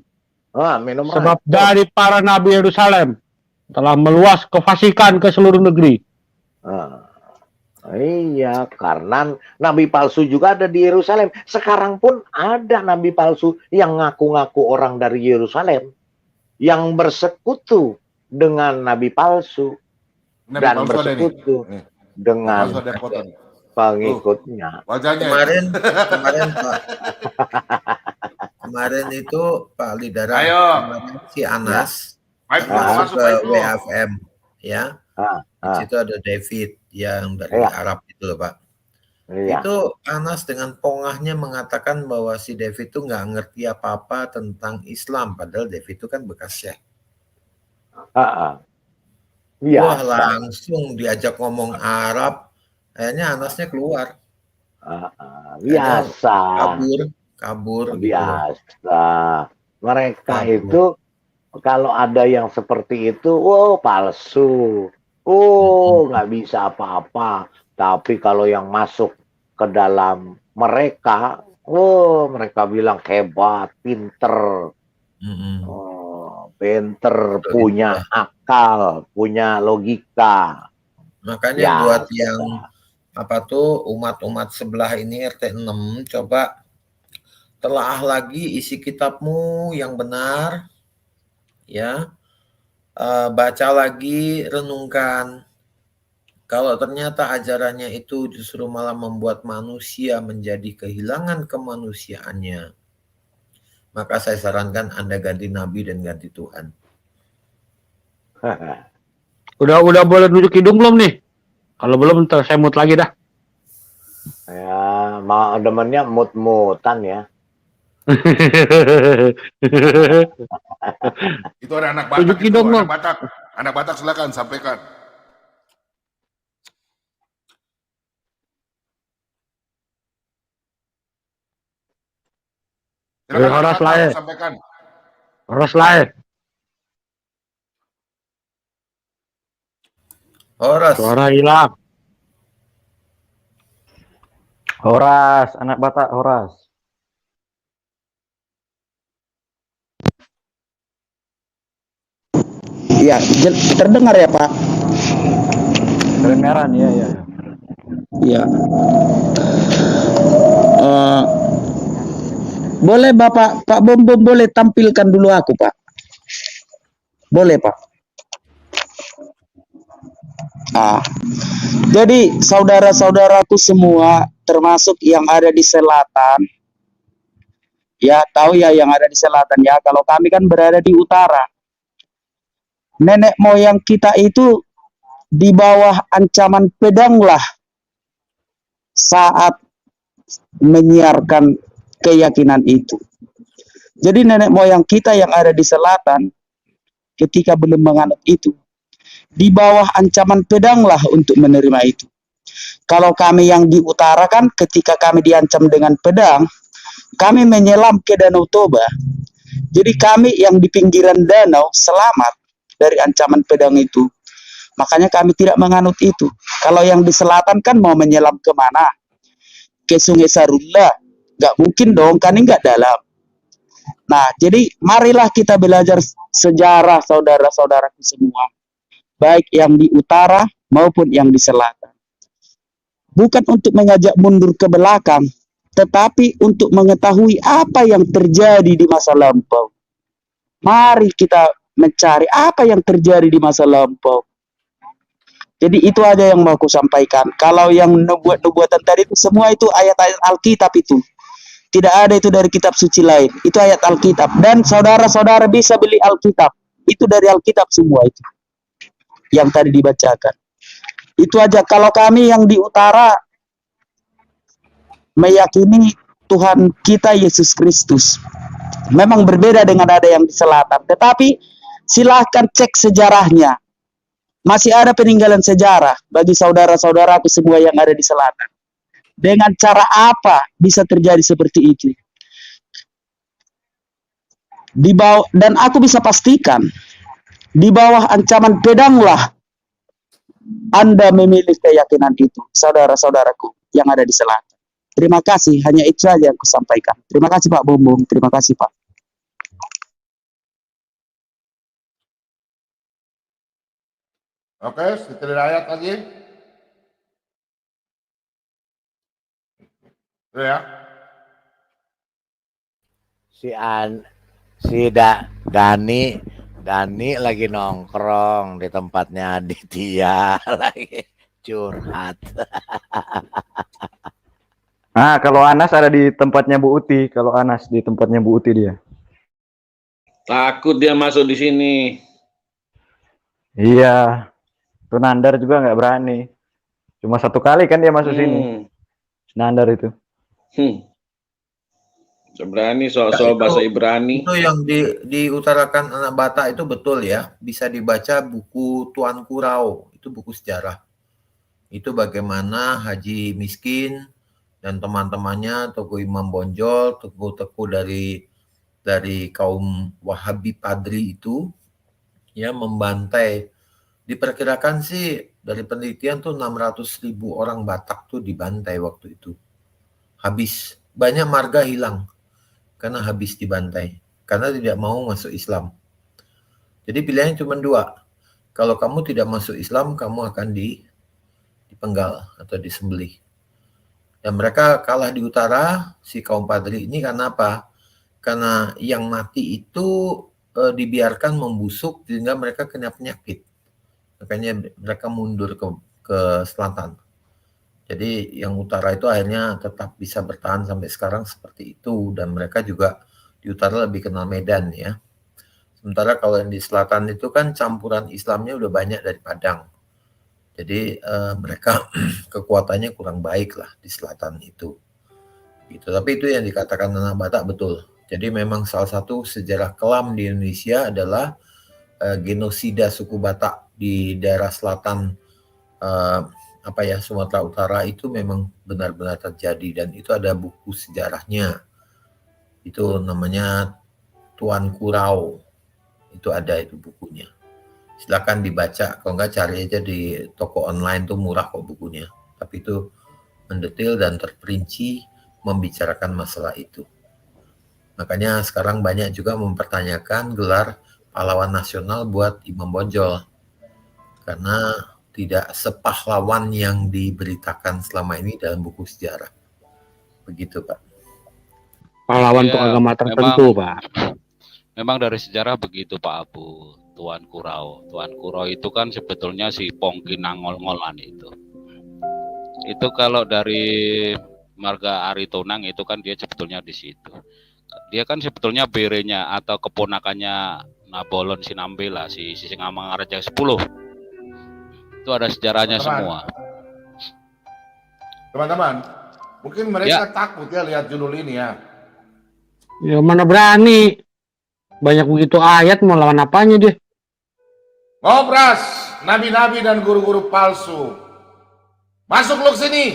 minum Sebab racun. dari para nabi Yerusalem telah meluas kefasikan ke seluruh negeri. Iya, karena nabi palsu juga ada di Yerusalem. Sekarang pun ada nabi palsu yang ngaku-ngaku orang dari Yerusalem yang bersekutu dengan nabi palsu Nabi dan palsu ada nih. bersekutu Nih, dengan palsu ada foto nih. pengikutnya. Wajahnya. kemarin Pak, kemarin itu Pak Lidara, Ayo. kemarin si Anas Mike kan belum masuk masuk, ke Mike belum. WFM, ya. Di Ah, situ ada David yang dari Iya. Arab itu loh, Pak. iya. Itu Anas dengan pongahnya mengatakan bahwa si David itu nggak ngerti apa-apa tentang Islam, padahal David itu kan bekas syekh. Wah, Biasa. langsung diajak ngomong Arab, akhirnya Anasnya keluar. Biasa. Kabur gitu loh. Biasa. Mereka Kabur. itu kalau ada yang seperti itu, palsu. Nggak bisa apa-apa. Tapi kalau yang masuk ke dalam mereka, mereka bilang hebat, pinter. Mm-mm. Pinter, Betul, punya akal, punya logika. Makanya Ya, buat yang umat-umat sebelah ini RT 6, coba telaah lagi isi kitabmu yang benar, ya. Baca lagi, renungkan. Kalau ternyata ajarannya itu justru malah membuat manusia menjadi kehilangan kemanusiaannya, maka saya sarankan Anda ganti nabi dan ganti Tuhan. Udah boleh nunjuk hidung belum nih? Kalau belum ntar saya mute lagi dah. Ya, mau demennya mut-mutan ya. Itu ada anak Batak Tunjukin itu, dong, anak Bang. Batak. Anak Batak silakan sampaikan. Silakan anak Horas Batak, lah ya. sampaikan. Horas lain. Horas, Suara hilang. Horas, anak Batak Horas. Ya, terdengar ya Pak? Kedengaran, ya, ya. Ya. Boleh Bapak, Pak Bom boleh tampilkan dulu aku Pak? Boleh Pak? Jadi saudara-saudaraku semua, termasuk yang ada di selatan, ya tahu ya yang ada di selatan ya. Kalau kami kan berada di utara. Nenek moyang kita itu di bawah ancaman pedang lah saat menyiarkan keyakinan itu. Jadi nenek moyang kita yang ada di selatan ketika belum menganut itu, di bawah ancaman pedang lah untuk menerima itu. Kalau kami yang di utara kan ketika kami diancam dengan pedang, kami menyelam ke Danau Toba. Jadi kami yang di pinggiran danau selamat dari ancaman pedang itu. Makanya kami tidak menganut itu. Kalau yang di selatan kan mau menyelam kemana? Ke Sungai Sarula. Gak mungkin dong, kan ini gak dalam. Nah, jadi marilah kita belajar sejarah saudara-saudaraku semua. Baik yang di utara maupun yang di selatan. Bukan untuk mengajak mundur ke belakang, tetapi untuk mengetahui apa yang terjadi di masa lampau. Mari kita mencari apa yang terjadi di masa lampau. Jadi itu aja yang mau aku sampaikan. Kalau yang nubuatan tadi itu semua itu ayat-ayat Alkitab itu. Tidak ada itu dari kitab suci lain. Itu ayat Alkitab. Dan saudara-saudara bisa beli Alkitab. Itu dari Alkitab semua itu. Yang tadi dibacakan. Itu aja. Kalau kami yang di utara meyakini Tuhan kita Yesus Kristus. Memang berbeda dengan ada yang di selatan. Tetapi silahkan cek sejarahnya. Masih ada peninggalan sejarah bagi saudara-saudaraku semua yang ada di selatan. Dengan cara apa bisa terjadi seperti itu? Di bawah, dan aku bisa pastikan, di bawah ancaman pedanglah Anda memilih keyakinan itu, saudara-saudaraku yang ada di selatan. Terima kasih, hanya itu saja yang aku sampaikan. Terima kasih Pak Bom, terima kasih Pak. Oke, setelah ayat lagi. Ya. Dani lagi nongkrong di tempatnya Aditya lagi curhat. Nah, kalau Anas ada di tempatnya Bu Uti. Kalau Anas di tempatnya Bu Uti dia. Takut dia masuk di sini. Iya. Tuh Nandar juga nggak berani. Cuma satu kali kan dia masuk sini. Nandar itu. Berani soal bahasa Ibrani. Itu yang diutarakan anak Batak itu betul ya. Bisa dibaca buku Tuan Kurau. Itu buku sejarah. Itu bagaimana Haji Miskin dan teman-temannya, Tokoh Imam Bonjol, tokoh-tokoh dari kaum Wahabi Padri itu ya membantai. Diperkirakan sih dari penelitian tuh 600.000 orang Batak tuh dibantai waktu itu. Habis, banyak marga hilang karena habis dibantai, karena tidak mau masuk Islam. Jadi pilihannya cuma dua. Kalau kamu tidak masuk Islam, kamu akan dipenggal atau disembelih. Dan mereka kalah di utara, si kaum Padri ini karena apa? Karena yang mati itu dibiarkan membusuk sehingga mereka kena penyakit. Makanya mereka mundur ke selatan. Jadi yang utara itu akhirnya tetap bisa bertahan sampai sekarang seperti itu. Dan mereka juga di utara lebih kenal Medan ya. Sementara kalau yang di selatan itu kan campuran Islamnya udah banyak dari Padang. Jadi mereka kekuatannya kurang baik lah di selatan itu. Gitu. Tapi itu yang dikatakan anak Batak betul. Jadi memang salah satu sejarah kelam di Indonesia adalah genosida suku Batak di daerah selatan Sumatera Utara itu memang benar-benar terjadi dan itu ada buku sejarahnya. Itu namanya Tuan Kurau. Itu ada itu bukunya. Silakan dibaca, kalau enggak cari aja di toko online tuh murah kok bukunya. Tapi itu mendetail dan terperinci membicarakan masalah itu. Makanya sekarang banyak juga mempertanyakan gelar pahlawan nasional buat Imam Bonjol. Karena tidak sepahlawan yang diberitakan selama ini dalam buku sejarah. Begitu, Pak. Pahlawan Iya, untuk agama tertentu, Pak. Memang dari sejarah begitu Pak Abu. Tuan Kurau. Tuan Kurau itu kan sebetulnya si Pongki Nangol-ngolan itu. Itu kalau dari marga Aritonang itu kan dia sebetulnya di situ. Dia kan sebetulnya berenya atau keponakannya Nabolon Sinambela, si Singamang Raja 10. Itu ada sejarahnya semua. Teman-teman, mungkin mereka takut ya lihat judul ini ya. Ya mana berani. Banyak begitu ayat mau lawan apanya dia? Ngobras, nabi-nabi dan guru-guru palsu. Masuk lu ke sini.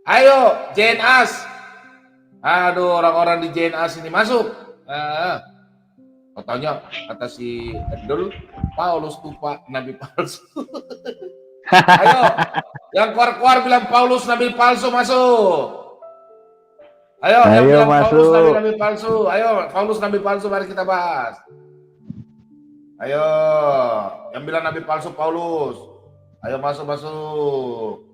Ayo, JNAS. Aduh, orang-orang di JNAS ini masuk. Katanya, kata si Endul, Paulus tuh Pak, nabi palsu. Ayo, yang keluar-keluar bilang Paulus nabi palsu masuk. Ayo, yang bilang Paulus nabi palsu. Ayo, Paulus nabi palsu, mari kita bahas. Ayo, yang bilang nabi palsu Paulus. Ayo masuk.